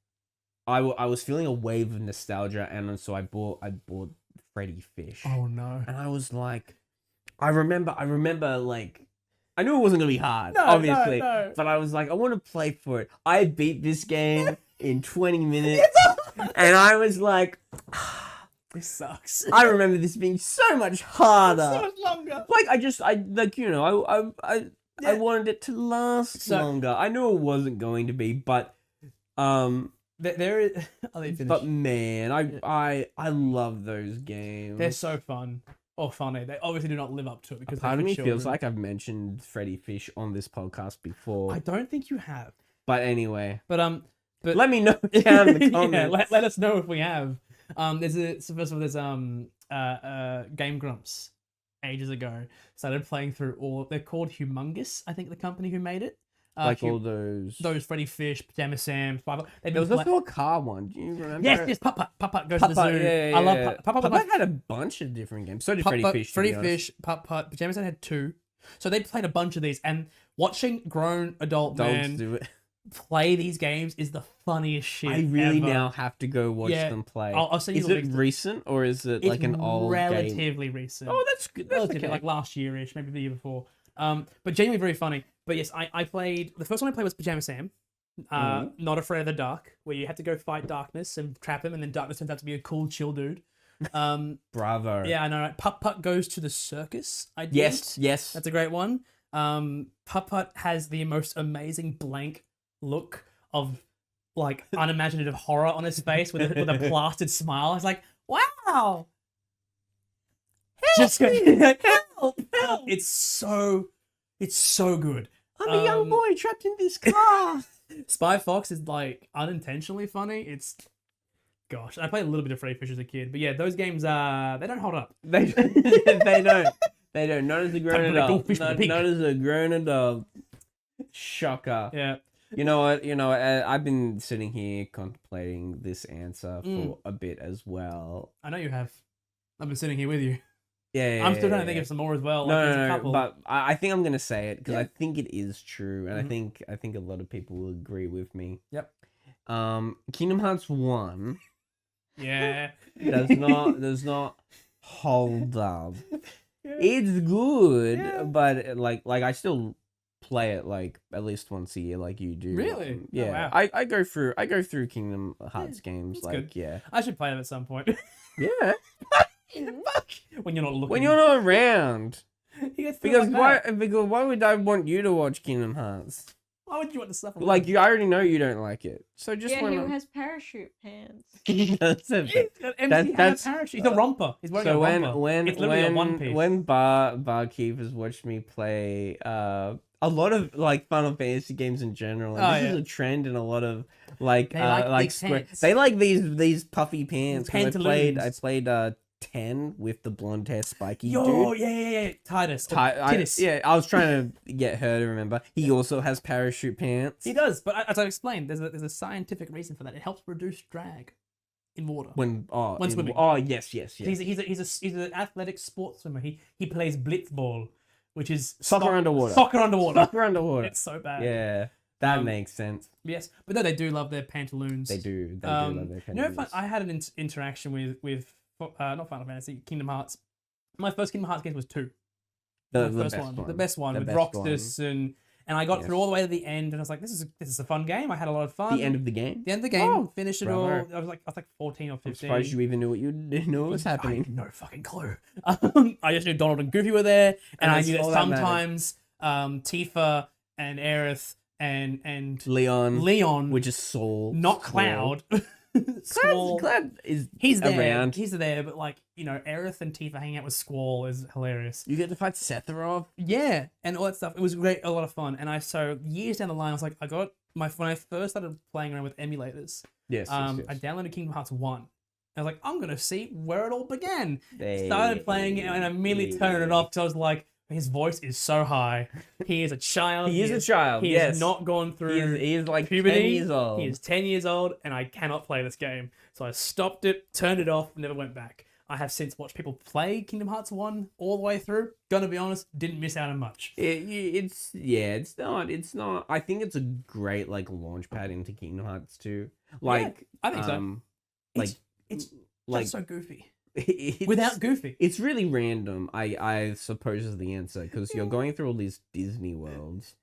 I was feeling a wave of nostalgia, and so I bought Freddy Fish. Oh no. And I was like, I remember like I knew it wasn't gonna be hard, No, obviously. no. But I was like, I want to play for it. I beat this game in 20 minutes, and I was like, This sucks. I remember this being so much harder. so much longer. Like I wanted it to last So- longer. I knew it wasn't going to be, but There is. I'll let you finish. but man, I love those games. They're so fun or funny. They obviously do not live up to it because Part of they're me for feels children. like I've mentioned Freddy Fish on this podcast before. I don't think you have, But anyway, but let me know down in the comments. yeah, let us know if we have. So first of all, there's Game Grumps ages ago started playing through all. They're called Humongous, I think, the company who made it. Like all those. Freddy Fish, Pajama Sam, Spy. There was also a car one. Do you remember? Yes, Putt Putt goes to the zoo. Yeah, I love yeah. Putt Putt. Putt had a bunch of different games. So did Freddy Fish. Freddy Fish, Putt Putt, Pajama Sam had 2. So they played a bunch of these, and watching grown adult Dogs men do it. play these games is the funniest shit. I really ever. now have to go watch Yeah, them play. I'll send you Is the it links. recent or is it It's like an old game? relatively recent. Oh, that's good. That's Relatively, okay. like last year-ish, maybe the year before. But genuinely very funny. But yes, I played, the first one I played was Pajama Sam. Not Afraid of the Dark, where you had to go fight darkness and trap him, and then darkness turns out to be a cool, chill dude. Bravo. Yeah, I know. Right? Putt Putt goes to the circus. I did. Yes. That's a great one. Putt Putt has the most amazing blank look of like unimaginative horror on his face with a plastered smile. It's like, wow. Just help. It's so good. I'm a young Um, boy trapped in this car. Spy Fox is like unintentionally funny. It's gosh, I played a little bit of Freddy Fish as a kid, but yeah, those games they don't hold up. they don't. They don't. Not as a grown Time to go adult. fish with a Not, pig. not as a grown adult. Shocker. Yeah. You know what? I've been sitting here contemplating this answer for a bit as well. I know you have. I've been sitting here with you. Yeah. I'm still trying to think of some more as well. Like, there's a No, couple. but I think I'm gonna say it because Yeah. I think it is true, and Mhm. I think a lot of people will agree with me. Yep. Kingdom Hearts 1 Yeah. does not hold up. It's good, Yeah. but like I still play it like at least once a year, like you do. Really? Oh, Yeah. wow. I go through Kingdom Hearts games. that's Like good. yeah, I should play them at some point. yeah. when you're not looking. When you're not around, You guys feel because like that. why would I want you to watch Kingdom Hearts? Why would you want to suffer? Like you, I already know you don't like it. So just Yeah, why who not? has parachute pants? That's it. He's got MC that's- parachute. He's a romper. He's wearing So a romper. It's literally a one piece. when barkeep has watched me play a lot of like Final Fantasy games in general, and Oh, this yeah. is a trend in a lot of like They like like big pants. they like these puffy pants. 'Cause I Pantaloons. played 10 with the blonde hair spiky Yo, dude. yeah. Titus. Titus. Titus. Yeah, I was trying to get her to remember. He also has parachute pants. He does, but as I explained, there's a scientific reason for that. It helps reduce drag in water. When swimming. Oh yes. He's an athletic sports swimmer. He plays blitzball, which is Soccer underwater. Soccer underwater. Soccer underwater. It's so bad. Yeah, that Um, makes sense. Yes, but no, they do love their pantaloons. They do. They do love their You know, pantaloons. I had an interaction with not Final Fantasy, Kingdom Hearts. My first Kingdom Hearts game was 2. The The best one The with best Roxas and I got Yes. through all the way to the end, and I was like, this is a fun game. I had a lot of fun. The end of the game. The end of the game, Oh, finished it bravo. all. I was like 14 or 15. I'm surprised you even knew what was I happening. had no fucking clue. I just knew Donald and Goofy were there, and I that's knew that all that matters. sometimes Tifa and Aerith and Leon, which which is Saul, not Squall. Cloud. Squall. Cloud is He's there. around. He's there, but like, Aerith and Tifa hanging out with Squall is hilarious. You get to fight Sephiroth. Yeah, and all that stuff. It was great, a lot of fun. And so years down the line, I was like, when I first started playing around with emulators, Yes. I downloaded Kingdom Hearts 1. I was like, I'm gonna see where it all began. Started playing it and I immediately turned it off because I was like, his voice is so high. He is a child. He is a child. He yes. has not gone through He is like puberty. 10 years old. He is 10 years old, and I cannot play this game. So I stopped it, turned it off, never went back. I have since watched people play Kingdom Hearts 1 all the way through. Gonna be honest, didn't miss out on much. It's not. I think it's a great like launch pad into Kingdom Hearts 2. Like I think so. like It's like just so goofy. without Goofy. It's really random. I suppose is the answer because you're going through all these Disney worlds.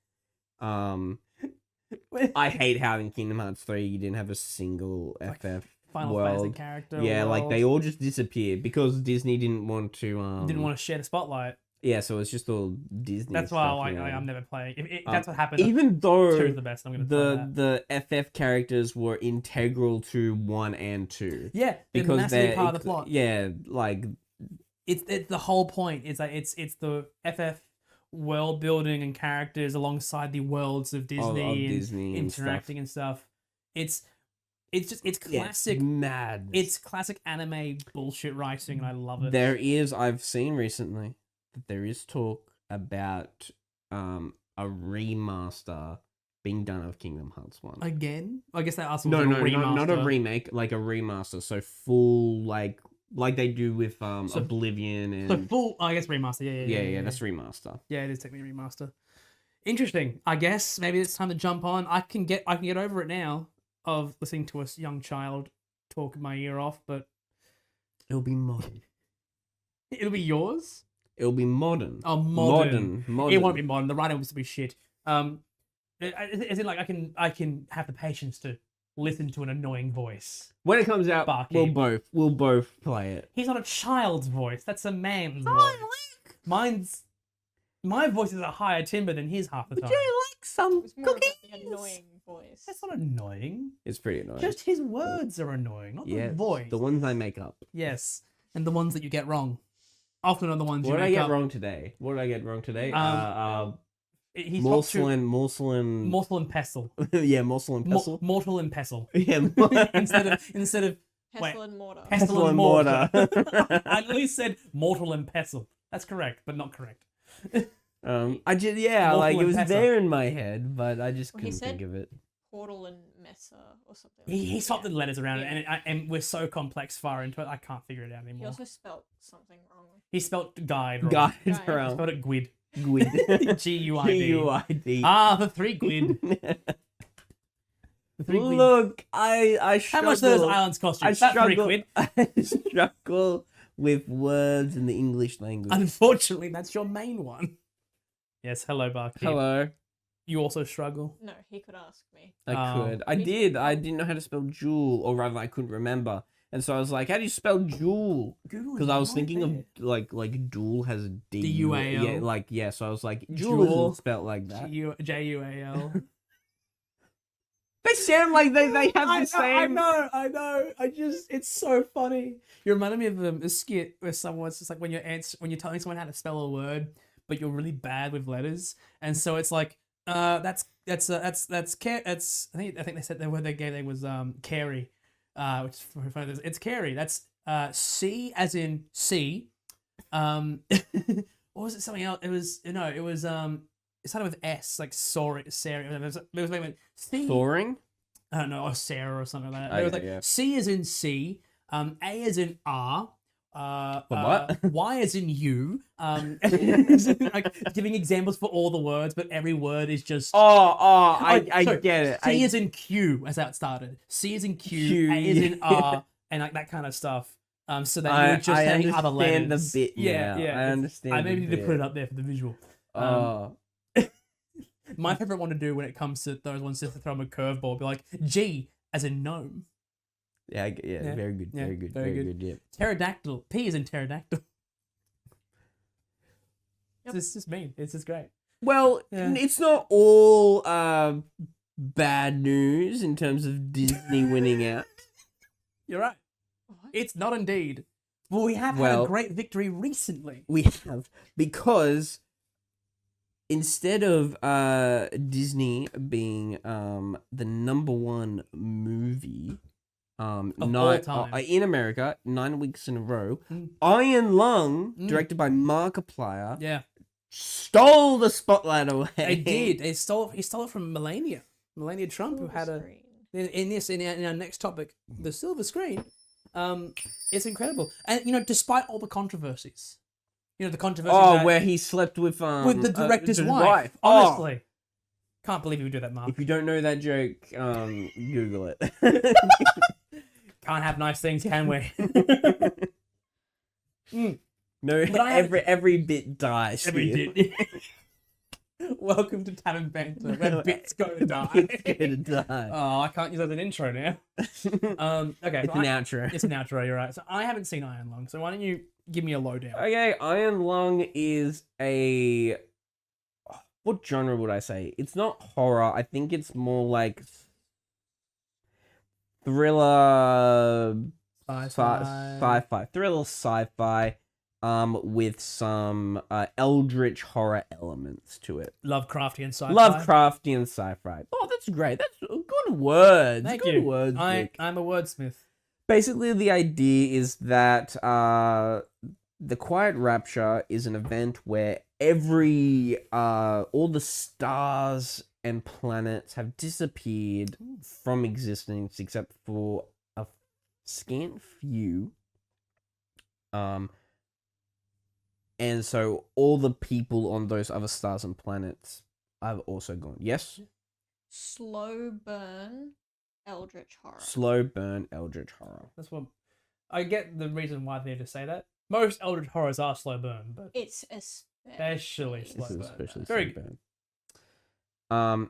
I hate how in Kingdom Hearts 3 you didn't have a single FF Final world. Fantasy character. Yeah, like world. they all just disappeared because Disney didn't want to. Didn't want to share the spotlight. Yeah, so it's just all Disney. That's why stuff, yeah. I'm never playing. If that's what happened. Even though Two is the best. I'm gonna play that. the FF characters were integral to 1 and 2. Yeah, they're Because massively they're part of the plot. Yeah, like It's the whole point. It's like it's the FF world building and characters alongside the worlds of Disney, and Disney and interacting and stuff. It's yeah, classic. it's mad. It's classic anime bullshit writing, and I love it. I've seen recently that there is talk about a remaster being done of Kingdom Hearts 1. Again, I guess that also No, was a no, remaster. not a remake, like a remaster. So full, like they do with Oblivion and So full, I guess remaster. yeah, that's remaster. Yeah, it is technically a remaster. Interesting. I guess maybe it's time to jump on. I can get over it now of listening to a young child talk my ear off, but It'll be modern. it'll be yours. It'll be modern. Oh, modern. Modern. It won't be modern. The writing will be shit. Is it like I can have the patience to listen to an annoying voice? When it comes out, Barkeep. we'll both play it. He's not a child's voice. That's a man's voice. My voice is a higher timbre than his half the time. like some It's more about the annoying voice. That's not annoying. It's pretty annoying. Just his words are annoying, not yeah, the voice. the ones I make up. Yes, and the ones that you get wrong. Often are the ones What you did I make get up. wrong today? What did I get wrong today? He's morsel and Morsel and pestle. yeah, morsel and pestle. Mortal and pestle. yeah, instead of wait, Pestle and mortar. pestle and mortar. I literally said mortal and pestle. That's correct, but not correct. I just Mortal like it and was pestle. there in my head, but I just Well, he couldn't think said- of it. Portal and Mesa or something. He swapped the letters around, Yeah. and we're so complex far into it, I can't figure it out He anymore. also spelt something wrong. He spelt guide wrong. Guide Guide. He around. spelled it guid. Gwid. G-U-I-D. G-U-I-D. Ah, the three guid. The three guid. Look, I struggle. How much are those islands cost you? I About three struggle. quid. I struggle with words in the English language. Unfortunately, that's your main one. Yes, hello, Barkeep. Hello. You also struggle. No, he could ask me. I Oh. could. I did. I didn't know how to spell jewel, or rather, I couldn't remember. And so I was like, "How do you spell jewel?" Because I was thinking of like duel has a D. D-U-A-L. Yeah, So I was like, Jewel. jewel isn't spelled like that. J-U-A-L. They sound like they have the same. I know. It's so funny. You reminded me of a skit where someone's just like when you're telling someone how to spell a word, but you're really bad with letters, and so it's like, I think they said the word they gave was carry, which is funny. It's carry. That's C as in C. Or was it something else? It started with S, like sorry, Sarah. It was C. Soaring. I don't know, or Sarah or something like that. Okay, It was like yeah. C as in C, A as in R, What? Y as in U. Like giving examples for all the words, but every word is just. I sorry, get it. C as in Q, as that started. C as in Q, Q, A as in yeah. R, and like that kind of stuff. So that you were just saying other understand letters. the bit Yeah, now. yeah. I it's- understand. I maybe the need to put bit. it up there for the visual. Oh, My favorite one to do when it comes to those ones is to throw them a curveball, be like G as in gnome, yeah, Yeah. very good, Yeah, very good, very very good. good. Yeah. pterodactyl. P is in pterodactyl. Yep. It's just mean. It's just great. Well, Yeah. it's not all bad news in terms of Disney winning out. You're right. What? It's not indeed. Well, we have had Well- a great victory recently. We have, because instead of Disney being the #1 movie Of all time. in America 9 weeks in a row, Mm. Iron Lung, Mm. directed by Markiplier, Yeah, stole the spotlight away. they did. He stole it from Melania Trump, who Silver had a screen. in our next topic, the silver screen. It's incredible, and despite all the controversies, the controversy Where he slept with the director's his wife. Oh, Honestly, can't believe he would do that, Mark. if you don't know that joke, Google it. Can't have nice things, can we? No, But I have- every bit dies. Every here. bit. Welcome to Tavern Banter, where bits go to die. It's gonna die. Oh, I can't use that as an intro now. Okay, It's so an outro. It's an outro, you're right. So I haven't seen Iron Lung, so why don't you give me a lowdown? Okay, Iron Lung is a... What genre would I say? It's not horror. I think it's more like thriller, sci-fi. Thriller sci-fi, with some eldritch horror elements to it. Lovecraftian sci-fi. Lovecraftian sci-fi. Oh, that's great. That's good words. Thank good you. words, Vic. I'm a wordsmith. Basically, the idea is that the Quiet Rapture is an event where all the stars and planets have disappeared from existence except for a scant few. And so all the people on those other stars and planets have also gone. Yes? Slow burn, eldritch horror. Slow burn eldritch horror. That's what I get. The reason why they just say that. Most eldritch horrors are slow burn, but It's especially slow This is burn. especially Very slow good. burn.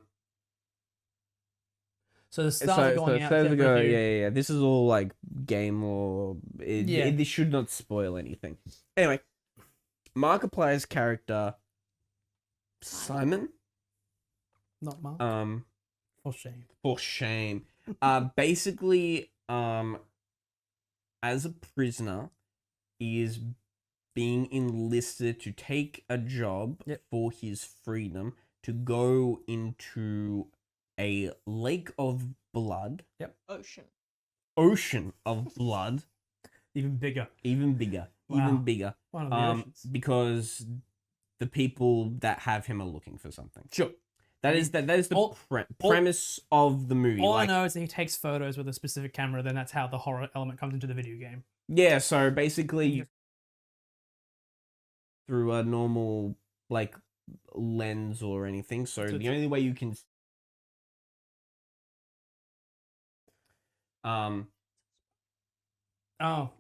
So the stars are going out. Stars to are going, every- yeah. This is all like game or this should not spoil anything. Anyway, Markiplier's character Simon. Not Mark. For shame. For shame. Basically, as a prisoner, he is being enlisted to take a job for his freedom to go into a lake of blood. Ocean of blood. Even bigger. Even bigger. Wow. Even bigger. One of the oceans. Because the people that have him are looking for something. Sure. That is the premise of the movie. All I know is that he takes photos with a specific camera, then that's how the horror element comes into the video game. Yeah, so basically through a normal like lens or anything. So the only way you can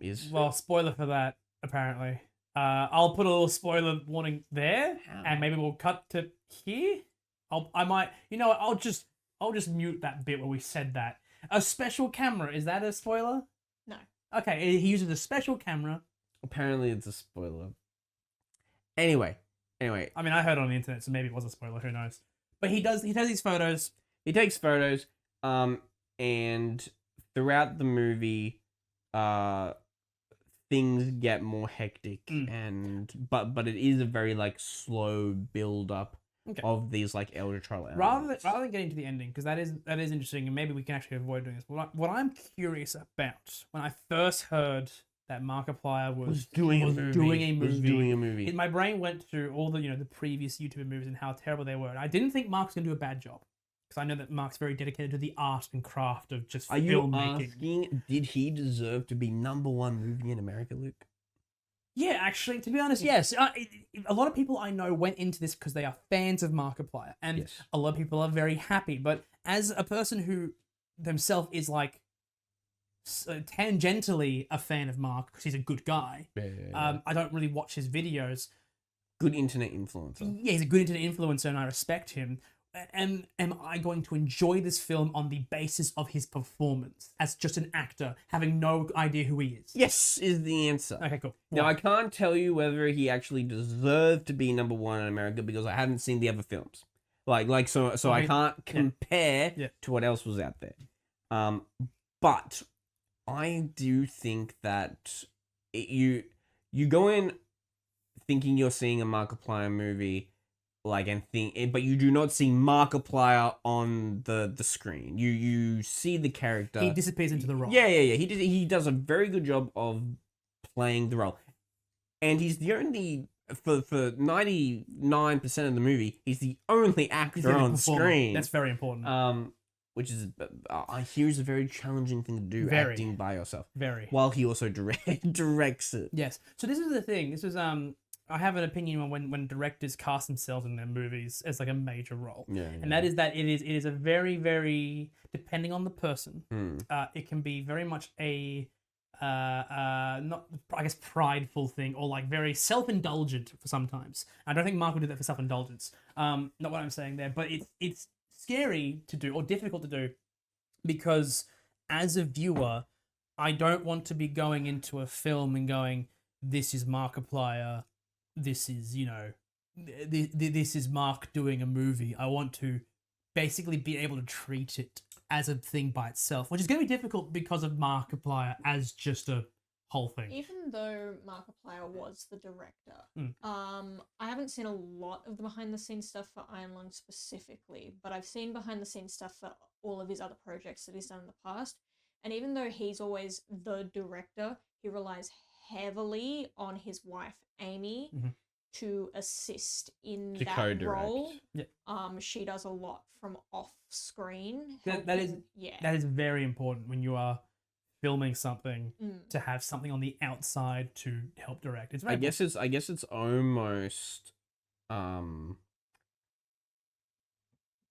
is well, spoiler for that, apparently. I'll put a little spoiler warning there, and maybe we'll cut to here. I might, you know what, I'll just mute that bit where we said that. A special camera, is that a spoiler? No. Okay, he uses a special camera. Apparently it's a spoiler. Anyway. I mean, I heard it on the internet, so maybe it was a spoiler, who knows. But he does these photos. He takes photos, and throughout the movie, things get more hectic, but it is a very like slow build up of these like eldritch horror elements. Rather than getting to the ending, because that is interesting, and maybe we can actually avoid doing this. What I'm curious about, when I first heard that Markiplier was doing a movie, my brain went to all the the previous YouTuber movies and how terrible they were. And I didn't think Mark's gonna do a bad job, because I know that Mark's very dedicated to the art and craft of just filmmaking. You asking, did he deserve to be #1 movie in America, Luke? Yeah, actually, to be honest, yes. A lot of people I know went into this because they are fans of Markiplier, and a lot of people are very happy. But as a person who themselves is like tangentially a fan of Mark because he's a good guy, I don't really watch his videos. Good internet influencer. Yeah, he's a good internet influencer, and I respect him. Am I going to enjoy this film on the basis of his performance as just an actor, having no idea who he is? Yes, is the answer. Okay, cool. Now, I can't tell you whether he actually deserved to be #1 in America because I haven't seen the other films. So I can't compare to what else was out there. But I do think that you go in thinking you're seeing a Markiplier movie, but you do not see Markiplier on the screen. You see the character. He disappears into the role. Yeah. He does a very good job of playing the role, and he's the only for 99% of the movie. He's the only actor on screen. That's very important. Which is I hear is a very challenging thing to do, acting by yourself. Very. While he also directs it. Yes. So this is the thing. This is I have an opinion on when directors cast themselves in their movies as like a major role. And that is that it is a very, very, depending on the person, it can be very much a not, I guess, prideful thing, or like very self-indulgent for sometimes. I don't think Mark would do that for self-indulgence. Not what I'm saying there, but it's scary to do or difficult to do because as a viewer, I don't want to be going into a film and going, this is Markiplier, this is, this is Mark doing a movie. I want to basically be able to treat it as a thing by itself, which is going to be difficult because of Markiplier as just a whole thing. Even though Markiplier was the director, Mm. I haven't seen a lot of the behind the scenes stuff for Iron Lung specifically, but I've seen behind the scenes stuff for all of his other projects that he's done in the past. And even though he's always the director, he relies heavily on his wife Amy Mhm. to assist in To that co-direct. role. Yeah. She does a lot from off screen. That is- yeah. That is very important when you are filming something Mm. to have something on the outside to help direct. It's very I guess it's almost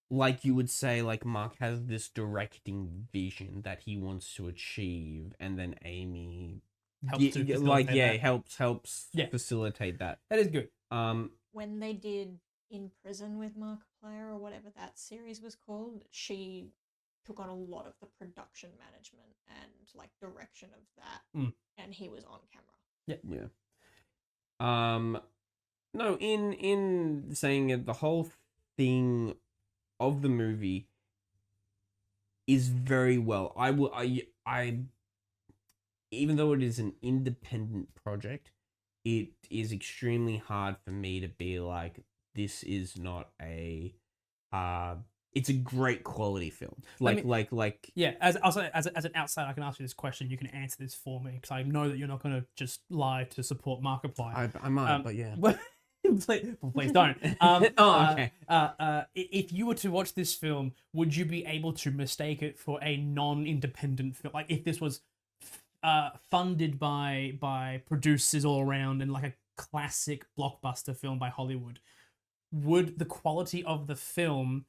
like you would say, like Mark has this directing vision that he wants to achieve, and then Amy Helps to facilitate that. helps Yeah. facilitate that. That is good. When they did In Prison with Markiplier or whatever that series was called, she took on a lot of the production management and like direction of that, and he was on camera. Yeah. No, in saying it, the whole thing of the movie is very well. I even though it is an independent project, it is extremely hard for me to be like, this is not a it's a great quality film. Like Yeah, as also as an outsider, I can ask you this question. You can answer this for me because I know that you're not going to just lie to support Markiplier. I might, but yeah. Please don't. Okay. If you were to watch this film, would you be able to mistake it for a non-independent film? Like if this was funded by producers all around and like a classic blockbuster film by Hollywood, would the quality of the film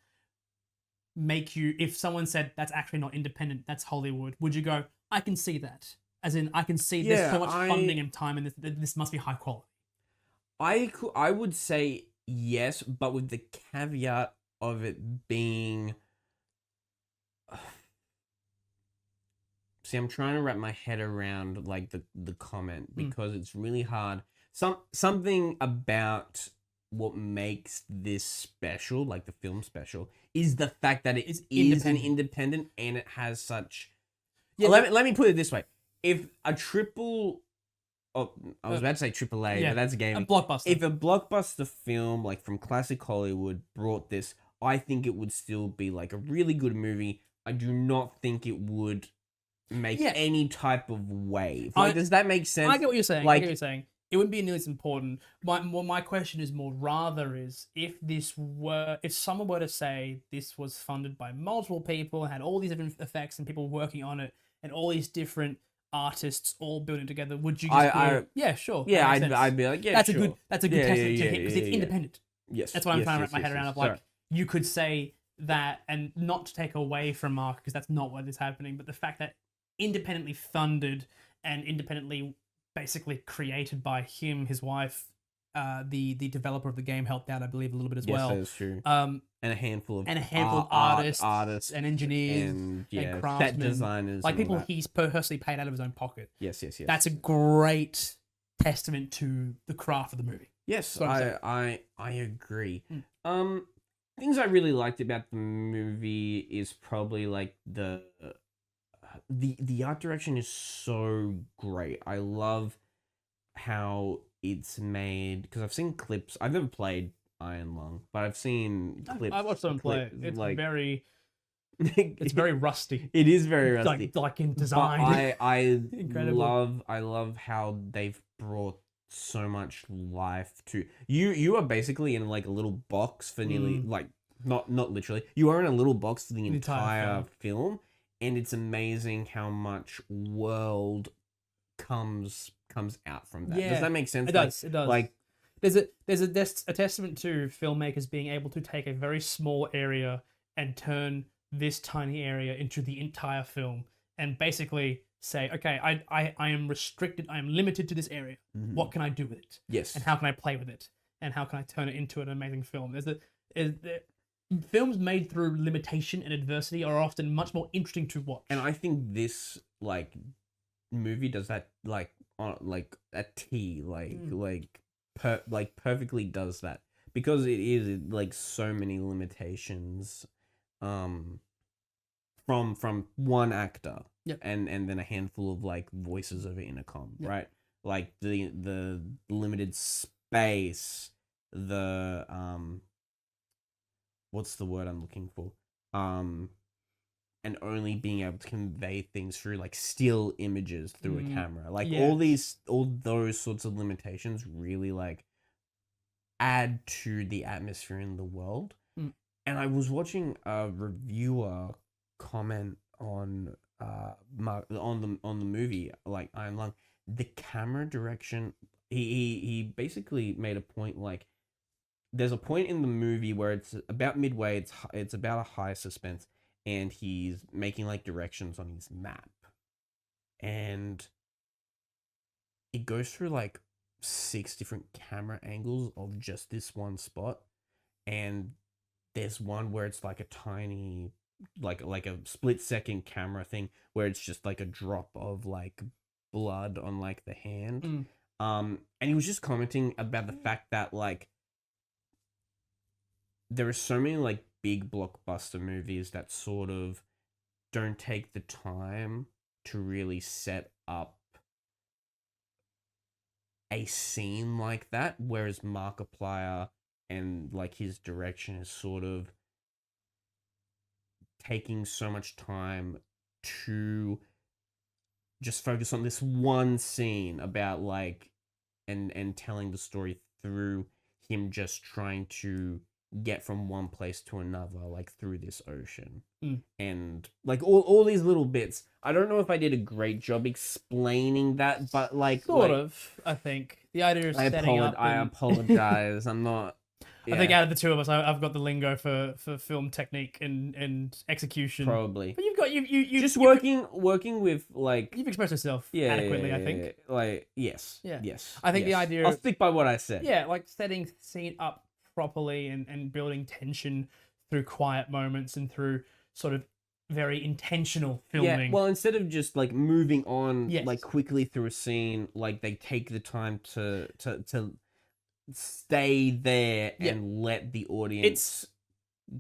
make you, if someone said that's actually not independent, that's Hollywood, would you go, I can see that? As in, I can see there's so much funding and time in this, this must be high quality. I would say yes, but with the caveat of it being. See, I'm trying to wrap my head around like the comment because it's really hard. Something about what makes this special, like the film special, is the fact that it is an independent and it has such. Yeah, let me put it this way: if a triple. Oh, I was about to say AAA, but that's a game. A blockbuster. If a blockbuster film, like from classic Hollywood, brought this, I think it would still be like a really good movie. I do not think it would make any type of wave. Like, does that make sense? I get what you're saying. Like, I get what you're saying. It wouldn't be nearly as important. My question is more rather is if someone were to say this was funded by multiple people, had all these different effects and people working on it, and all these different artists all building together, would you just go, yeah, sure. Yeah, I'd be like, yeah, that's sure. That's a good testament to him because it's independent. Yes. That's what I'm trying to wrap my head around of, like, you could say that, and not to take away from Mark, because that's not what is happening, but the fact that independently funded and independently basically created by him, his wife, the developer of the game helped out, I believe, a little bit as well. Yes, that's true. And a handful of artists and engineers and craftsmen, set designers, like people he's personally paid out of his own pocket. Yes. That's a great testament to the craft of the movie. Yes, I agree. Things I really liked about the movie is probably like the art direction is so great. I love how it's made because I've seen clips. I've never played Iron Lung, but I've seen clips. I watched someone play it. It's like, it's very rusty. It is very rusty. Like in design. I Incredible. I love how they've brought so much life to you are basically in like a little box for nearly like not literally. You are in a little box for the entire film, and it's amazing how much world comes out from that. Yeah, does that make sense? It does. It does. Like there's a testament to filmmakers being able to take a very small area and turn this tiny area into the entire film, and basically say, okay, I am restricted, I am limited to this area. Mhm. What can I do with it? Yes. And how can I play with it? And how can I turn it into an amazing film? Films made through limitation and adversity are often much more interesting to watch. And I think this like movie does that like on like a T, like perfectly does that, because it is like so many limitations from one actor. Yep. And then a handful of like voices over intercom. Yep. Right, like the limited space, the what's the word I'm looking for, and only being able to convey things through like still images through a camera, like all those sorts of limitations really like add to the atmosphere in the world. And I was watching a reviewer comment on on the movie, like Iron Lung. The camera direction, he basically made a point, like there's a point in the movie where it's about midway, it's about a high suspense, and he's making like directions on his map, and it goes through like 6 different camera angles of just this one spot. And there's one where it's like a tiny, like a split-second camera thing where it's just like a drop of like blood on like the hand. And he was just commenting about the fact that like there are so many like big blockbuster movies that sort of don't take the time to really set up a scene like that, whereas Markiplier and like his direction is sort of taking so much time to just focus on this one scene about like and telling the story through him just trying to get from one place to another, like through this ocean. And like all these little bits. I don't know if I did a great job explaining that, but like Sort of, I think. The idea of setting up. I apologize. I'm not. I think out of the two of us, I've got the lingo for film technique and execution. Probably. But you've got you just working with like you've expressed yourself adequately. I think. Like yes. Yeah. Yes. I think the yes. idea. I'll stick by what I said. Yeah, like setting scene up properly and building tension through quiet moments and through sort of very intentional filming. Yeah, well, instead of just like moving on Yes. like quickly through a scene, like they take the time to stay there and let the audience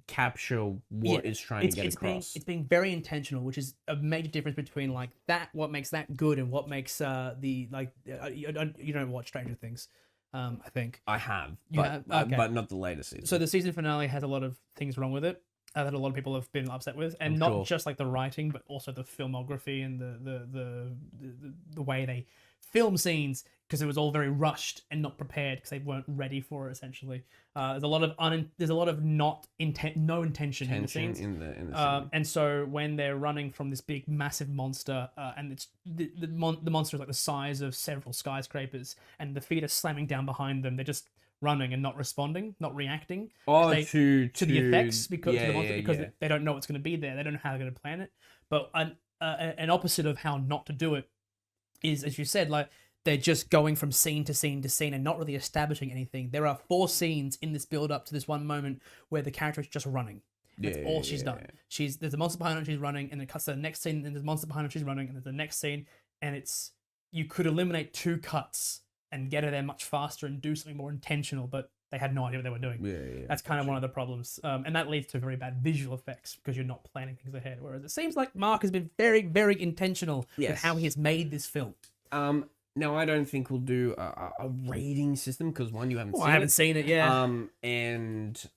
capture what is trying to get across. It's being very intentional, which is a major difference between like that, what makes that good, and what makes the like you don't watch Stranger Things. I think I have, You but, have? Okay. but not the latest season. so. The season finale has a lot of things wrong with it that a lot of people have been upset with, and I'm not sure. just like the writing, but also the filmography and the way they film scenes, because it was all very rushed and not prepared because they weren't ready for it. Essentially, there's a lot of no intention in the scenes. in the scene. And so when they're running from this big massive monster, and it's the monster is like the size of several skyscrapers, and the feet are slamming down behind them, they're just running and not responding, not reacting. To the effects because of the monster, because they don't know what's going to be there. They don't know how they're going to plan it. But an opposite of how not to do it is, as you said, like they're just going from scene to scene to scene and not really establishing anything. There are 4 scenes in this build up to this one moment where the character is just running. That's all she's done. There's a monster behind her, she's running, and it cuts to the next scene, and there's a monster behind her, she's running, and there's the next scene, and you could eliminate 2 cuts and get her there much faster and do something more intentional, but they had no idea what they were doing. That's kind of one of the problems. And that leads to very bad visual effects because you're not planning things ahead. Whereas it seems like Mark has been very, very intentional with how he has made this film. Now, I don't think we'll do a rating system because, one, you haven't seen it. I haven't seen it yet. And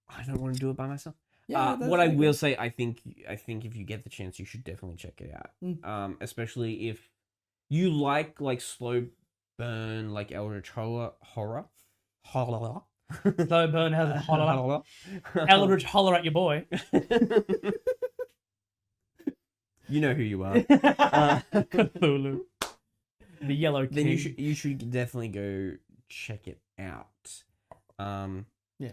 I don't want to do it by myself. Yeah, what I will say, I think if you get the chance, you should definitely check it out. Especially if you like slow burn, like Eldritch horror. Slow burn has a holler. Eldritch holler at your boy. You know who you are. Cthulhu. The Yellow King. Then you should definitely go check it out. Yeah.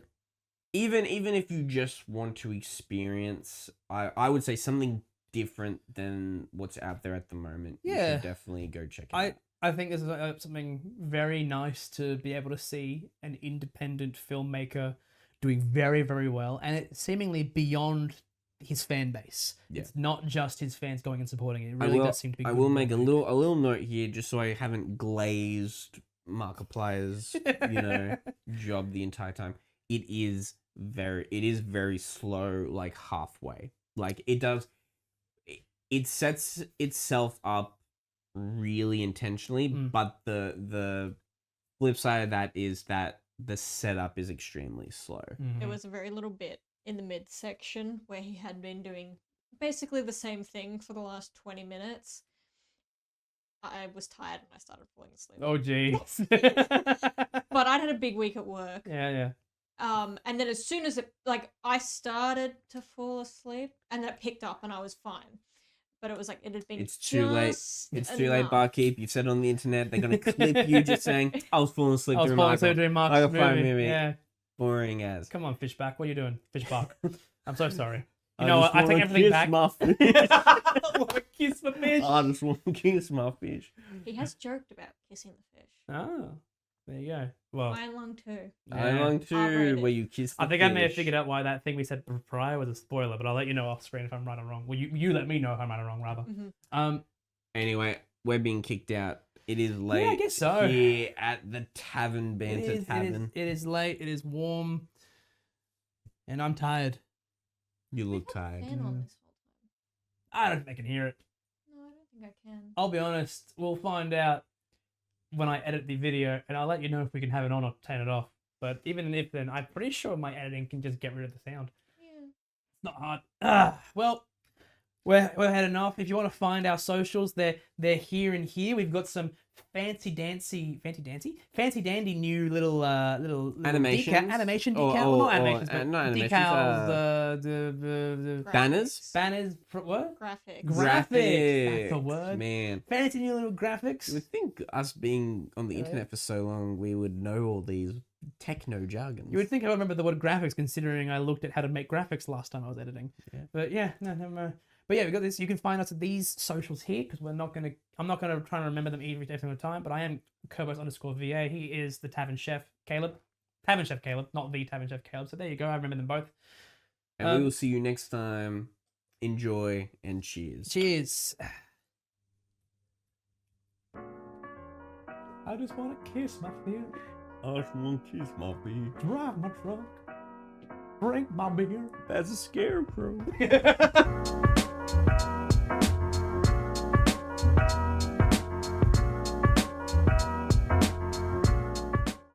Even if you just want to experience, I would say something different than what's out there at the moment. You Yeah. should definitely go check it out. I think this is something very nice to be able to see an independent filmmaker doing very, very well, and it seemingly beyond his fan base. Yeah. It's not just his fans going and supporting it. It I really will, does seem to be. I good will and make a well little note here, just so I haven't glazed Markiplier's job the entire time. It is very slow, like halfway. Like it sets itself up really intentionally, but the flip side of that is that the setup is extremely slow. There was a very little bit in the midsection where he had been doing basically the same thing for the last 20 minutes. I was tired and I started falling asleep. Oh, jeez. But I'd had a big week at work. Yeah. And then as soon as I started to fall asleep and then it picked up and I was fine. But it was like, it had been It's too late. just It's too late, enough. barkeep. You said on the internet they're gonna clip you just saying I was falling asleep I was during falling asleep Michael. during Mark's Michael Fine movie. movie. Yeah. Boring as. Come on, Fishbach. What are you doing? Fishbach. I'm so sorry. You I know just what? I take wanna everything kiss back. my fish. I want to kiss my fish. I just want to kiss my fish. He has joked about kissing the fish. Oh, there you go. Well, Iron Lung too. I yeah. long too, R-rated. where you kiss the I think I may have fish. figured out why that thing we said prior was a spoiler, but I'll let you know off screen if I'm right or wrong. Well, you let me know if I'm right or wrong, rather. Mm-hmm. Anyway, we're being kicked out. It is late. I guess so. Here at the Tavern, Banter Tavern. It is late. It is warm, and I'm tired. You look tired. Fan on this whole time. I don't think I can hear it. No, I don't think I can. I'll be honest. We'll find out when I edit the video, and I'll let you know if we can have it on or turn it off. But even if then, I'm pretty sure my editing can just get rid of the sound. Yeah. It's not hard. Well, we're heading off. If you want to find our socials, they're here and here. We've got some fancy dandy new little Animations? animation Or- decal, or- not or- animations, but not animations, decals. The Banners? banners. What? Graphics. Graphics. That's the word. Man. Fancy new little graphics. You would think us being on the internet for so long, we would know all these techno jargons. You would think I would remember the word graphics, considering I looked at how to make graphics last time I was editing. Yeah. But yeah, no, never mind. But yeah, we got this. You can find us at these socials here because I'm not gonna try and remember them every single time. But I am Kobos_VA. He is the Tavern Chef Caleb. Tavern Chef Caleb, not the Tavern Chef Caleb. So there you go. I remember them both. And we will see you next time. Enjoy and cheers. Cheers. I just want to kiss my fish, I just want to kiss my fish. drive my truck, drink my beer. That's a scarecrow.